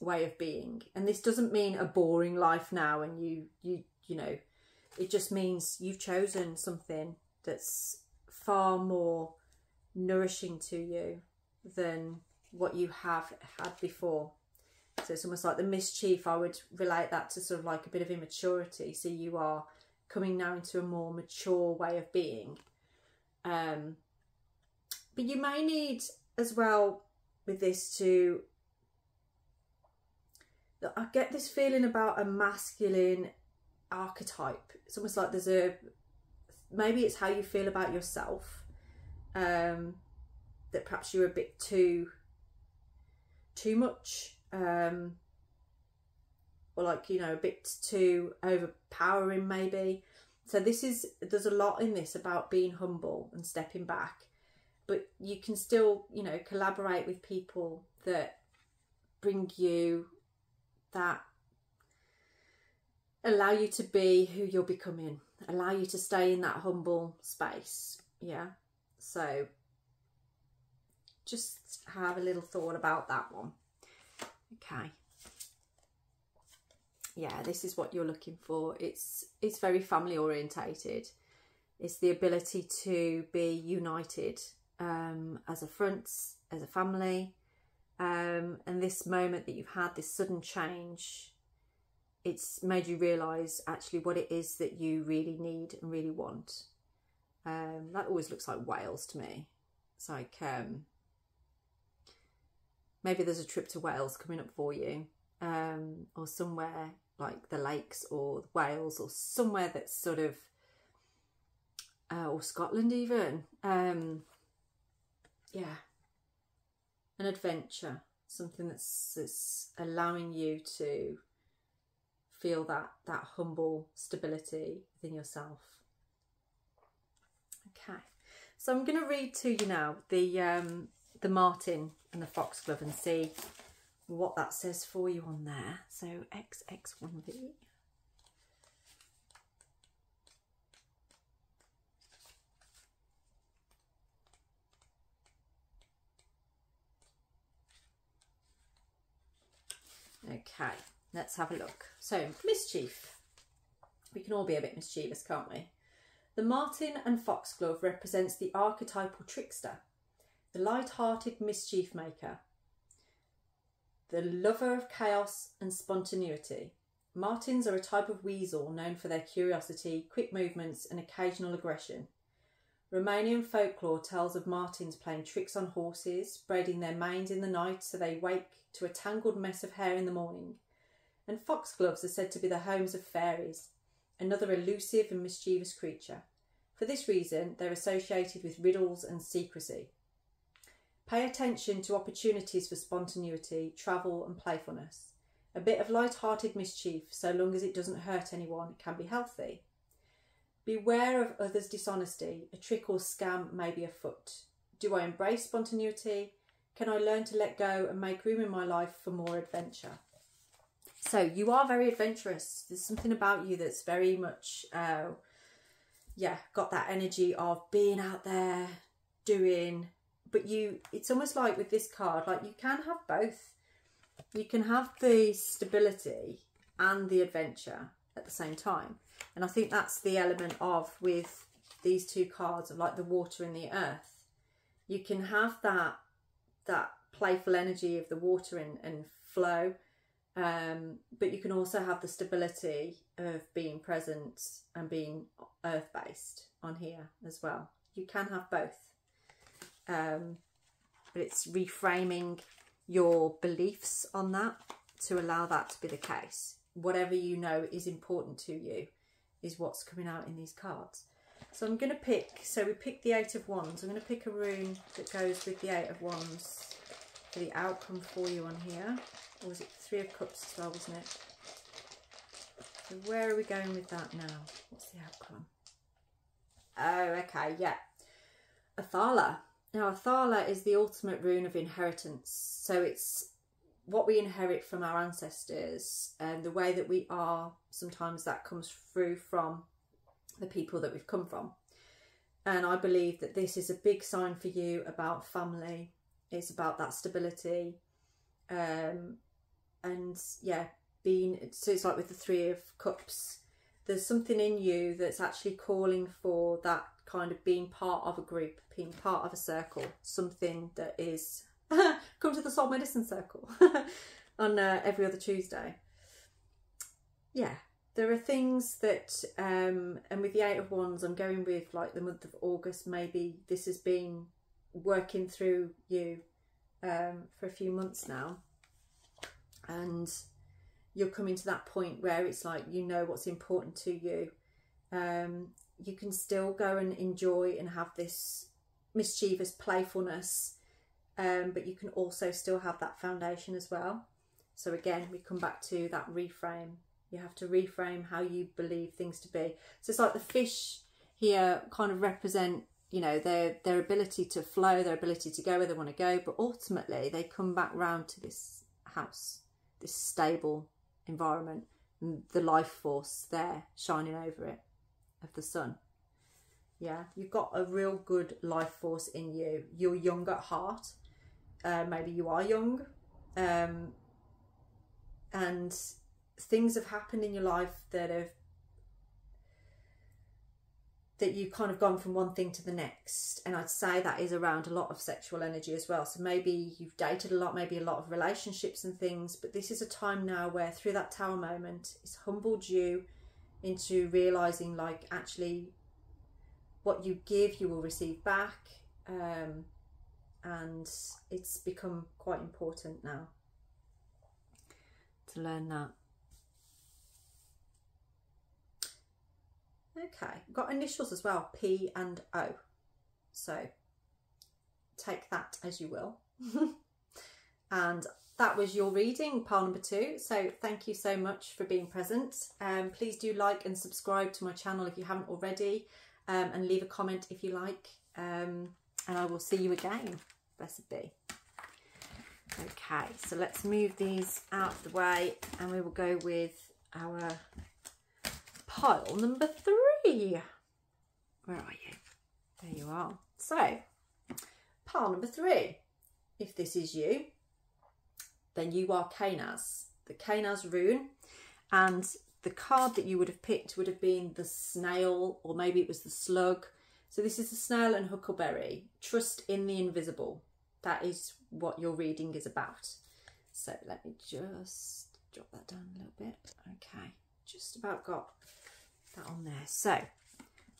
way of being. And this doesn't mean a boring life now, and you know, it just means you've chosen something that's far more nourishing to you than what you have had before. So it's almost like the mischief, I would relate that to sort of like a bit of immaturity. So you are coming now into a more mature way of being. But you may need as well with this to, I get this feeling about a masculine archetype. It's almost like there's a, maybe it's how you feel about yourself, that perhaps you're a bit too much, or like, you know, a bit too overpowering maybe. So there's a lot in this about being humble and stepping back, but you can still, you know, collaborate with people that bring you, that allow you to be who you're becoming, allow you to stay in that humble space. Yeah. So just have a little thought about that one. Okay. Yeah, this is what you're looking for. It's very family orientated. It's the ability to be united as a front, as a family. And this moment that you've had, this sudden change, it's made you realise actually what it is that you really need and really want. That always looks like Wales to me. It's like, maybe there's a trip to Wales coming up for you, or somewhere like the lakes or Wales, or somewhere that's sort of, or Scotland even. Yeah, an adventure, something that's allowing you to feel that humble stability within yourself. Okay, so I'm going to read to you now the martin and the foxglove and see what that says for you on there. So XX1V. Okay, let's have a look. So, mischief. We can all be a bit mischievous, can't we? The martin and foxglove represents the archetypal trickster, the light-hearted mischief maker, the lover of chaos and spontaneity, Martins are a type of weasel known for their curiosity, quick movements and occasional aggression. Romanian folklore tells of martins playing tricks on horses, braiding their manes in the night so they wake to a tangled mess of hair in the morning. And foxgloves are said to be the homes of fairies, another elusive and mischievous creature. For this reason, they're associated with riddles and secrecy. Pay attention to opportunities for spontaneity, travel and playfulness. A bit of light-hearted mischief, so long as it doesn't hurt anyone, can be healthy. Beware of others' dishonesty. A trick or scam may be afoot. Do I embrace spontaneity? Can I learn to let go and make room in my life for more adventure? So you are very adventurous. There's something about you that's very much, got that energy of being out there, doing. But it's almost like with this card, like you can have both. You can have the stability and the adventure at the same time. And I think that's the element of with these two cards of like the water and the earth. You can have that playful energy of the water and flow, but you can also have the stability of being present and being earth-based on here as well. You can have both. But it's reframing your beliefs on that to allow that to be the case. Whatever you know is important to you is what's coming out in these cards. So I'm going to pick, so we picked the Eight of Wands. I'm going to pick a rune that goes with the Eight of Wands for the outcome for you on here. Or was it Three of Cups as well, wasn't it? So where are we going with that now? What's the outcome? Oh, okay, yeah. Athala. Now, Athala is the ultimate rune of inheritance. So it's what we inherit from our ancestors and the way that we are. Sometimes that comes through from the people that we've come from. And I believe that this is a big sign for you about family. It's about that stability. And yeah, so it's like with the Three of Cups. There's something in you that's actually calling for that kind of being part of a group, being part of a circle, something that is come to the Soul Medicine Circle on every other Tuesday. Yeah, there are things that, and with the Eight of Wands, I'm going with like the month of August, maybe this has been working through you for a few months now. And you're coming to that point where it's like, you know what's important to you. You can still go and enjoy and have this mischievous playfulness, but you can also still have that foundation as well. So again, we come back to that reframe. You have to reframe how you believe things to be. So it's like the fish here kind of represent, you know, their ability to flow, their ability to go where they want to go, but ultimately they come back round to this house, this stable environment, and the life force there shining over it of the sun. Yeah, you've got a real good life force in you. You're young at heart. Maybe you are young, and things have happened in your life that you've kind of gone from one thing to the next. And I'd say that is around a lot of sexual energy as well. So maybe you've dated a lot, maybe a lot of relationships and things, but this is a time now where through that Tower moment, it's humbled you into realising, like, actually what you give, you will receive back. And it's become quite important now to learn that. Okay, got initials as well, P and O. So take that as you will. And that was your reading, pile number 2. So thank you so much for being present. Please do like and subscribe to my channel if you haven't already, and leave a comment if you like. And I will see you again. Blessed be. Okay, so let's move these out of the way and we will go with our pile number 3. Where are you? There you are. So, pile number 3. If this is you, then you are Kanaz, the Kanaz rune, and the card that you would have picked would have been the snail, or maybe it was the slug. So this is the snail and huckleberry. Trust in the invisible. That is what your reading is about. So let me just drop that down a little bit. Okay, just about got that on there. So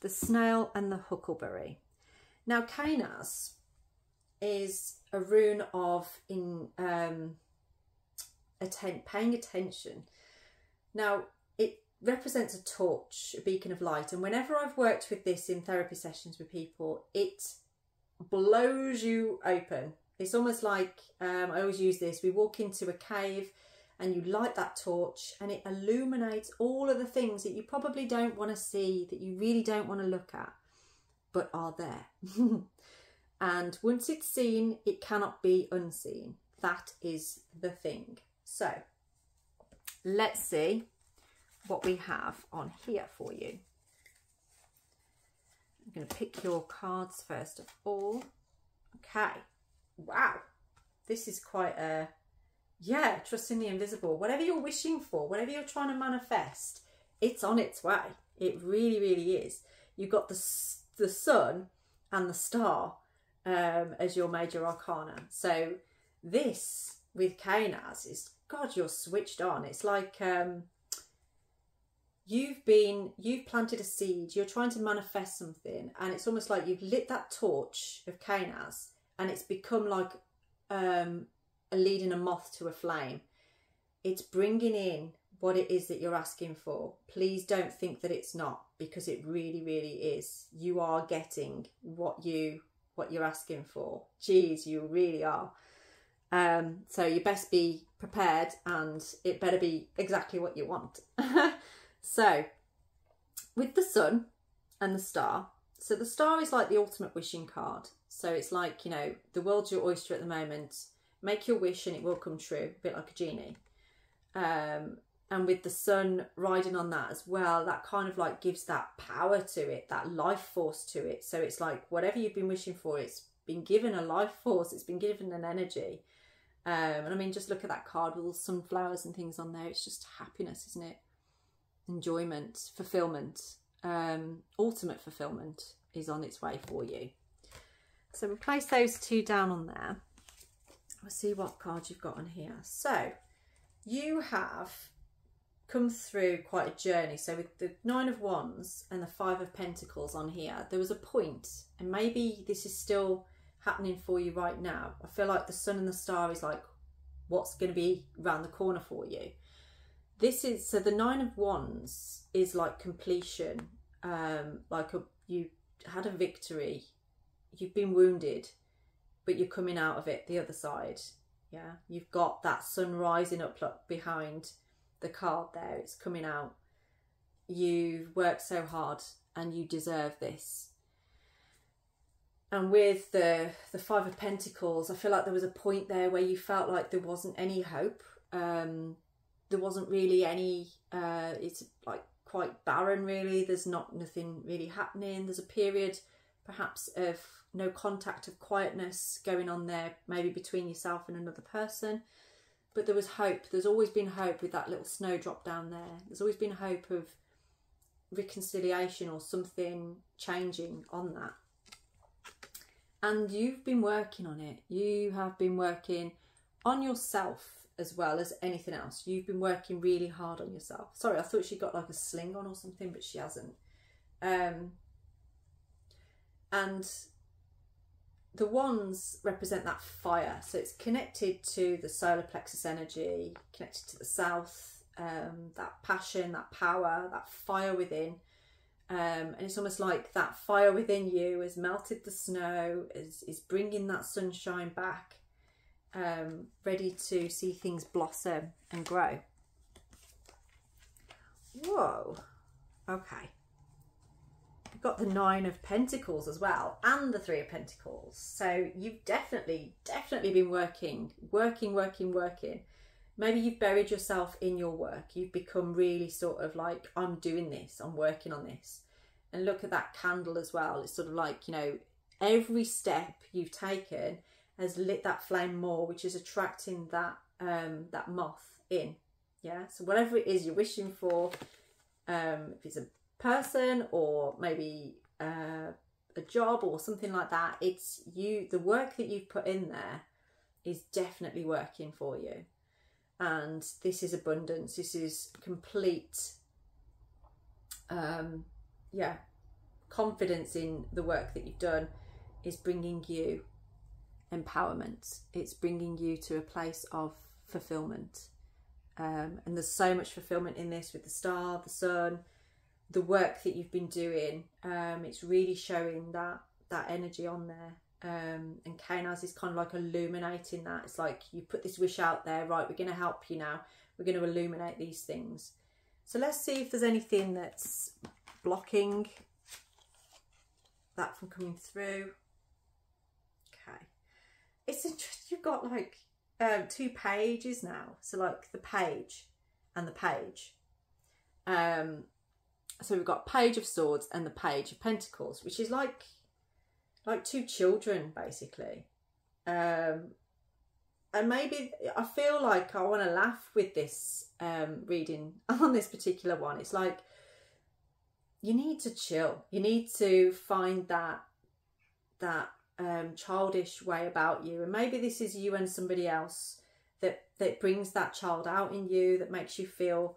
the snail and the huckleberry. Now Cainaz is a rune of paying attention. Now it represents a torch, a beacon of light, and whenever I've worked with this in therapy sessions with people, it blows you open. It's almost like, I always use this, we walk into a cave and you light that torch and it illuminates all of the things that you probably don't want to see, that you really don't want to look at, but are there. And once it's seen, it cannot be unseen. That is the thing. So let's see what we have on here for you. I'm going to pick your cards first of all. Okay. Wow. This is quite a, yeah, trusting the invisible. Whatever you're wishing for, whatever you're trying to manifest, it's on its way. It really, really is. You've got the sun and the star as your major arcana. So this with Cainaz is, God, you're switched on. It's like you've planted a seed, you're trying to manifest something, and it's almost like you've lit that torch of Cainaz and it's become like leading a moth to a flame. It's bringing in what it is that you're asking for. Please don't think that it's not, because it really, really is. You are getting what you're asking for. Geez, you really are. So you best be prepared, and it better be exactly what you want. So with the sun and the star, so the star is like the ultimate wishing card. So it's like, you know, the world's your oyster at the moment. Make your wish and it will come true, a bit like a genie. And with the sun riding on that as well, that kind of like gives that power to it, that life force to it. So it's like whatever you've been wishing for, it's been given a life force, it's been given an energy. And I mean, just look at that card with all sunflowers and things on there. It's just happiness, isn't it? Enjoyment, fulfillment, ultimate fulfillment is on its way for you. So we'll place those two down on there. We'll see what cards you've got on here. So you have come through quite a journey. So with the 9 of Wands and the 5 of Pentacles on here, there was a point, and maybe this is still happening for you right now. I feel like the sun and the star is like what's going to be around the corner for you. This is, so the 9 of Wands is like completion, you had a victory, you've been wounded, but you're coming out of it the other side. Yeah, you've got that sun rising up behind the card there. It's coming out. You've worked so hard and you deserve this. And with the 5 of Pentacles, I feel like there was a point there where you felt like there wasn't any hope. There wasn't really any, it's like quite barren really. There's nothing really happening. There's a period perhaps of no contact, of quietness going on there, maybe between yourself and another person. But there was hope. There's always been hope with that little snowdrop down there. There's always been hope of reconciliation or something changing on that. And you've been working on it. You have been working on yourself as well as anything else. You've been working really hard on yourself. Sorry, I thought she got like a sling on or something, but she hasn't. And the wands represent that fire. So it's connected to the solar plexus energy, connected to the south, that passion, that power, that fire within. And it's almost like that fire within you has melted the snow, is bringing that sunshine back, ready to see things blossom and grow. Whoa, okay. You've got the 9 of Pentacles as well, and the 3 of Pentacles. So you've definitely been working. Maybe you've buried yourself in your work. You've become really sort of like, I'm doing this, I'm working on this. And look at that candle as well. It's sort of like, you know, every step you've taken has lit that flame more, which is attracting that that moth in. Yeah. So whatever it is you're wishing for, if it's a person or maybe a job or something like that, it's you. The work that you've put in there is definitely working for you. And this is abundance. This is complete, confidence in the work that you've done is bringing you empowerment. It's bringing you to a place of fulfillment. And there's so much fulfillment in this with the star, the sun, the work that you've been doing. It's really showing that energy on there. And Kainaz is kind of like illuminating that. It's like you put this wish out there, right, we're going to help you now. We're going to illuminate these things. So let's see if there's anything that's blocking that from coming through. Okay. It's interesting, you've got like 2 pages now. So like the page and the page. So we've got Page of Swords and the Page of Pentacles, which is like 2 children basically. And maybe I feel like I want to laugh with this reading on this particular one. It's like you need to chill. You need to find that childish way about you. And maybe this is you and somebody else that brings that child out in you, that makes you feel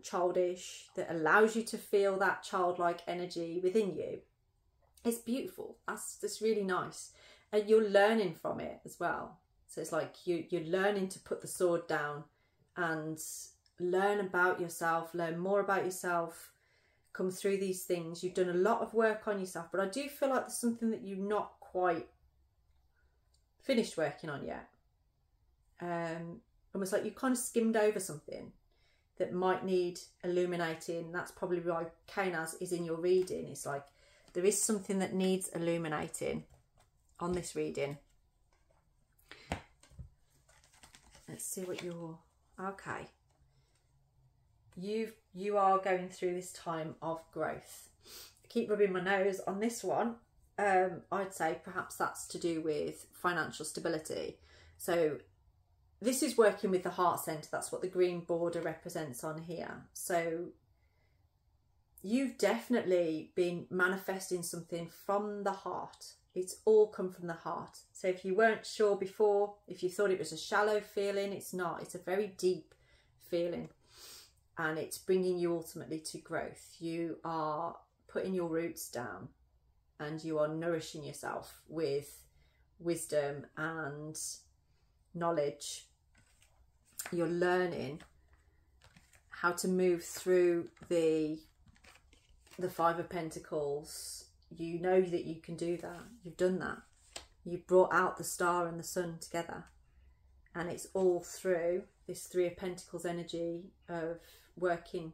childish, that allows you to feel that childlike energy within you. It's beautiful. That's really nice. And you're learning from it as well. So it's like you're learning to put the sword down and learn about yourself, learn more about yourself, come through these things. You've done a lot of work on yourself, but I do feel like there's something that you've not quite finished working on yet. Almost like you kind of skimmed over something that might need illuminating. That's probably why Kainaz is in your reading. It's like there is something that needs illuminating on this reading. Let's see what you're... Okay. You are going through this time of growth. I keep rubbing my nose on this one. I'd say perhaps that's to do with financial stability. So this is working with the heart centre. That's what the green border represents on here. So you've definitely been manifesting something from the heart. It's all come from the heart. So if you weren't sure before, if you thought it was a shallow feeling, it's not. It's a very deep feeling. And it's bringing you ultimately to growth. You are putting your roots down and you are nourishing yourself with wisdom and knowledge. You're learning how to move through the 5 of Pentacles. You know that you can do that. You've done that. You've brought out the star and the sun together. And it's all through this 3 of Pentacles energy of working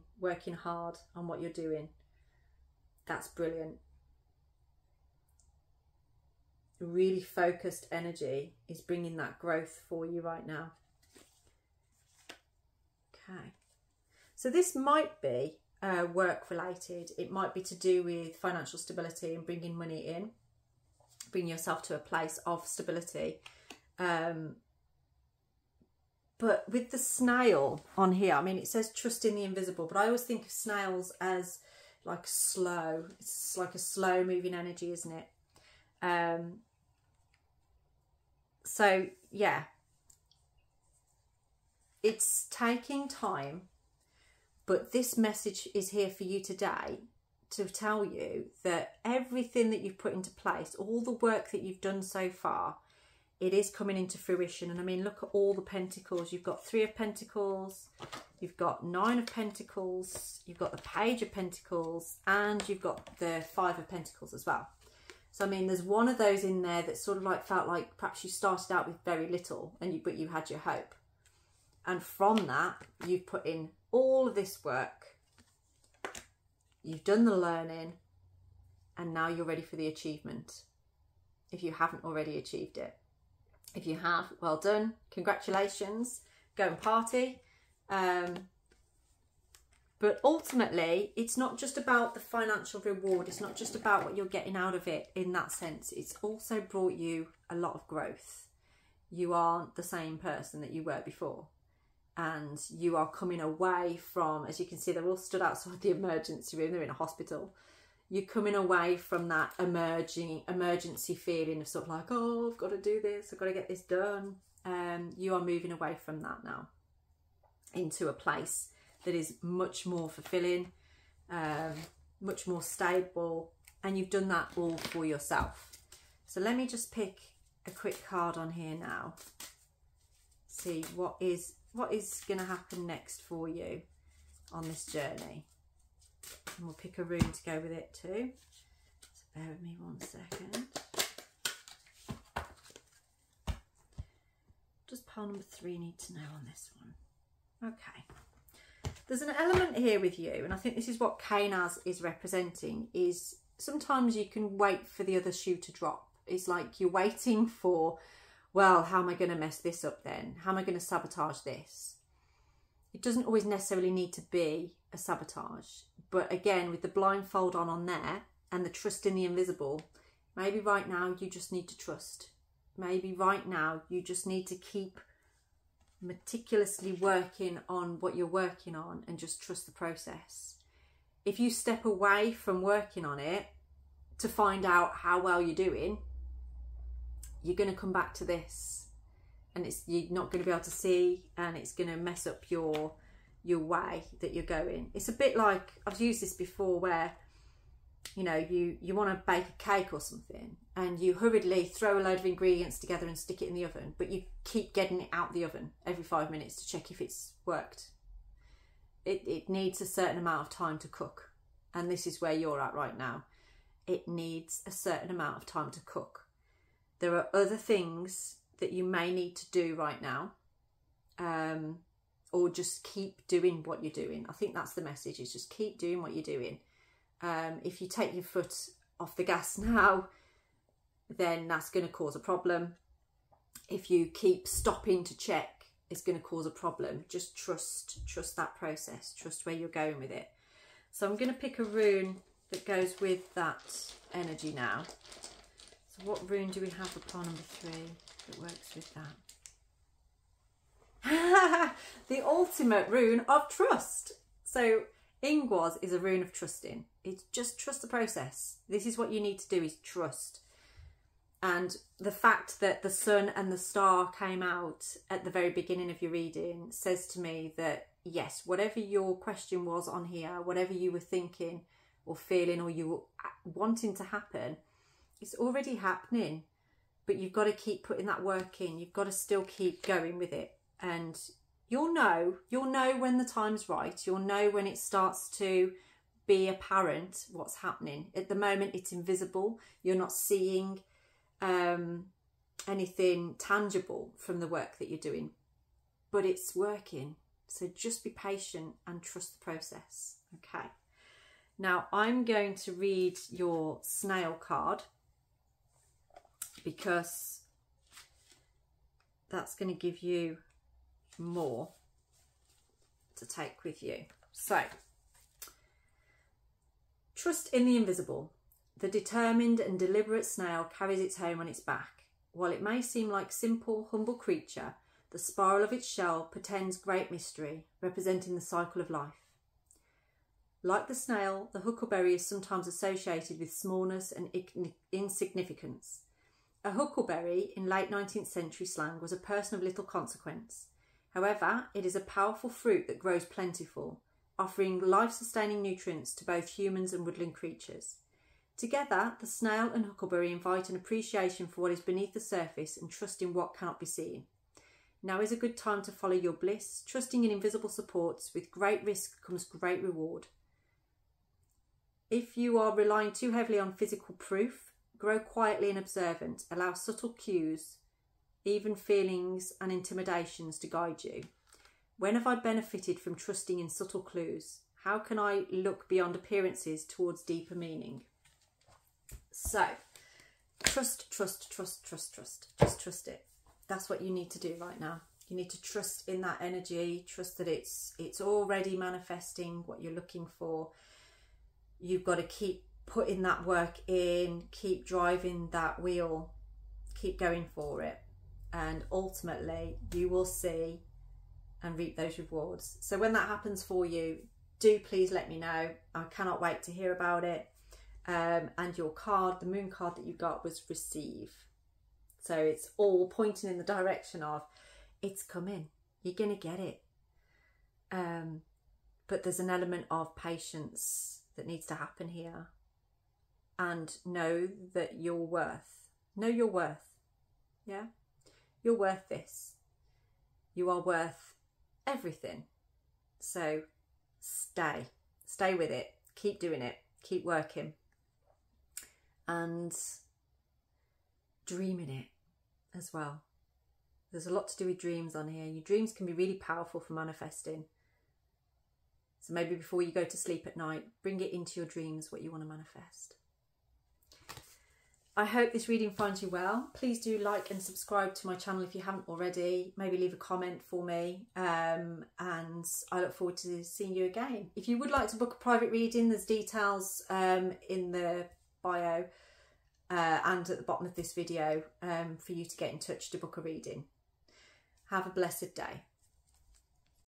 hard on what you're doing. That's brilliant. Really focused energy is bringing that growth for you right now. Okay. So this might be work related. It might be to do with financial stability and bringing money in, bringing yourself to a place of stability. But with the snail on here, I mean, it says trust in the invisible, but I always think of snails as like slow. It's like a slow moving energy, isn't it? So yeah, it's taking time, but this message is here for you today to tell you that everything that you've put into place, all the work that you've done so far, it is coming into fruition. And I mean, look at all the pentacles. You've got 3 of Pentacles, you've got 9 of Pentacles, you've got the Page of Pentacles, and you've got the 5 of Pentacles as well. So I mean, there's one of those in there that sort of like felt like perhaps you started out with very little, but you had your hope. And from that, you've put in all of this work. You've done the learning, and now you're ready for the achievement. If you haven't already achieved it. If you have, well done. Congratulations. Go and party. But ultimately, it's not just about the financial reward. It's not just about what you're getting out of it in that sense. It's also brought you a lot of growth. You aren't the same person that you were before. And you are coming away from, as you can see, they're all stood outside the emergency room. They're in a hospital. You're coming away from that emergency feeling of sort of like, oh, I've got to do this. I've got to get this done. You are moving away from that now. into a place that is much more fulfilling, much more stable, and you've done that all for yourself. So let me just pick a quick card on here now. See what is going to happen next for you on this journey. And we'll pick a rune to go with it too. So bear with me 1 second. Does pile number 3 need to know on this one? Okay. There's an element here with you, and I think this is what Kanaz is representing, is sometimes you can wait for the other shoe to drop. It's like you're waiting for, well, how am I going to mess this up then? How am I going to sabotage this? It doesn't always necessarily need to be a sabotage. But again, with the blindfold on there and the trust in the invisible, maybe right now you just need to trust. Maybe right now you just need to keep meticulously working on what you're working on and just trust the process. If you step away from working on it to find out how well you're doing, you're going to come back to this, and you're not going to be able to see, and it's going to mess up your way that you're going. It's a bit like, I've used this before, where you know you want to bake a cake or something, and you hurriedly throw a load of ingredients together and stick it in the oven, but you keep getting it out the oven every 5 minutes to check if it's worked. It needs a certain amount of time to cook, and this is where you're at right now. It needs a certain amount of time to cook. There are other things that you may need to do right now, or just keep doing what you're doing. I think that's the message, is just keep doing what you're doing. If you take your foot off the gas now, then that's going to cause a problem. If you keep stopping to check, it's going to cause a problem. Just trust that process, trust where you're going with it. So I'm going to pick a rune that goes with that energy now. So what rune do we have for pile number 3 that works with that? The ultimate rune of trust. So Ingwaz is a rune of trusting. It's just trust the process. This is what you need to do, is trust. And the fact that the sun and the star came out at the very beginning of your reading says to me that, yes, whatever your question was on here, whatever you were thinking or feeling or you were wanting to happen, it's already happening. But you've got to keep putting that work in. You've got to still keep going with it. And you'll know when the time's right. You'll know when it starts to be apparent what's happening. At the moment, it's invisible. You're not seeing anything tangible from the work that you're doing, but it's working. So just be patient and trust the process. Okay. Now I'm going to read your snail card, because that's going to give you more to take with you. So, trust in the invisible. The determined and deliberate snail carries its home on its back. While it may seem like simple, humble creature, the spiral of its shell portends great mystery, representing the cycle of life. Like the snail, the huckleberry is sometimes associated with smallness and insignificance. A huckleberry, in late 19th century slang, was a person of little consequence. However, it is a powerful fruit that grows plentiful, offering life-sustaining nutrients to both humans and woodland creatures. Together, the snail and huckleberry invite an appreciation for what is beneath the surface and trust in what cannot be seen. Now is a good time to follow your bliss, trusting in invisible supports. With great risk comes great reward. If you are relying too heavily on physical proof, grow quietly and observant. Allow subtle cues, even feelings and intimidations, to guide you. When have I benefited from trusting in subtle clues? How can I look beyond appearances towards deeper meaning? So, trust. Just trust it. That's what you need to do right now. You need to trust in that energy. Trust that it's already manifesting what you're looking for. You've got to keep putting that work in, keep driving that wheel, keep going for it. And ultimately, you will see and reap those rewards. So when that happens for you, do please let me know. I cannot wait to hear about it. And your card, the moon card that you got, was receive. So it's all pointing in the direction of it's coming. You're going to get it. But there's an element of patience that needs to happen here. And know that you're worth. Know your worth. Yeah? You're worth this. You are worth everything. So stay. Stay with it. Keep doing it. Keep working. And dreaming it as well. There's a lot to do with dreams on here. Your dreams can be really powerful for manifesting. So maybe before you go to sleep at night, bring it into your dreams what you want to manifest. I hope this reading finds you well. Please do like and subscribe to my channel if you haven't already. Maybe leave a comment for me. And I look forward to seeing you again. If you would like to book a private reading, there's details in the bio and at the bottom of this video for you to get in touch to book a reading. Have a blessed day.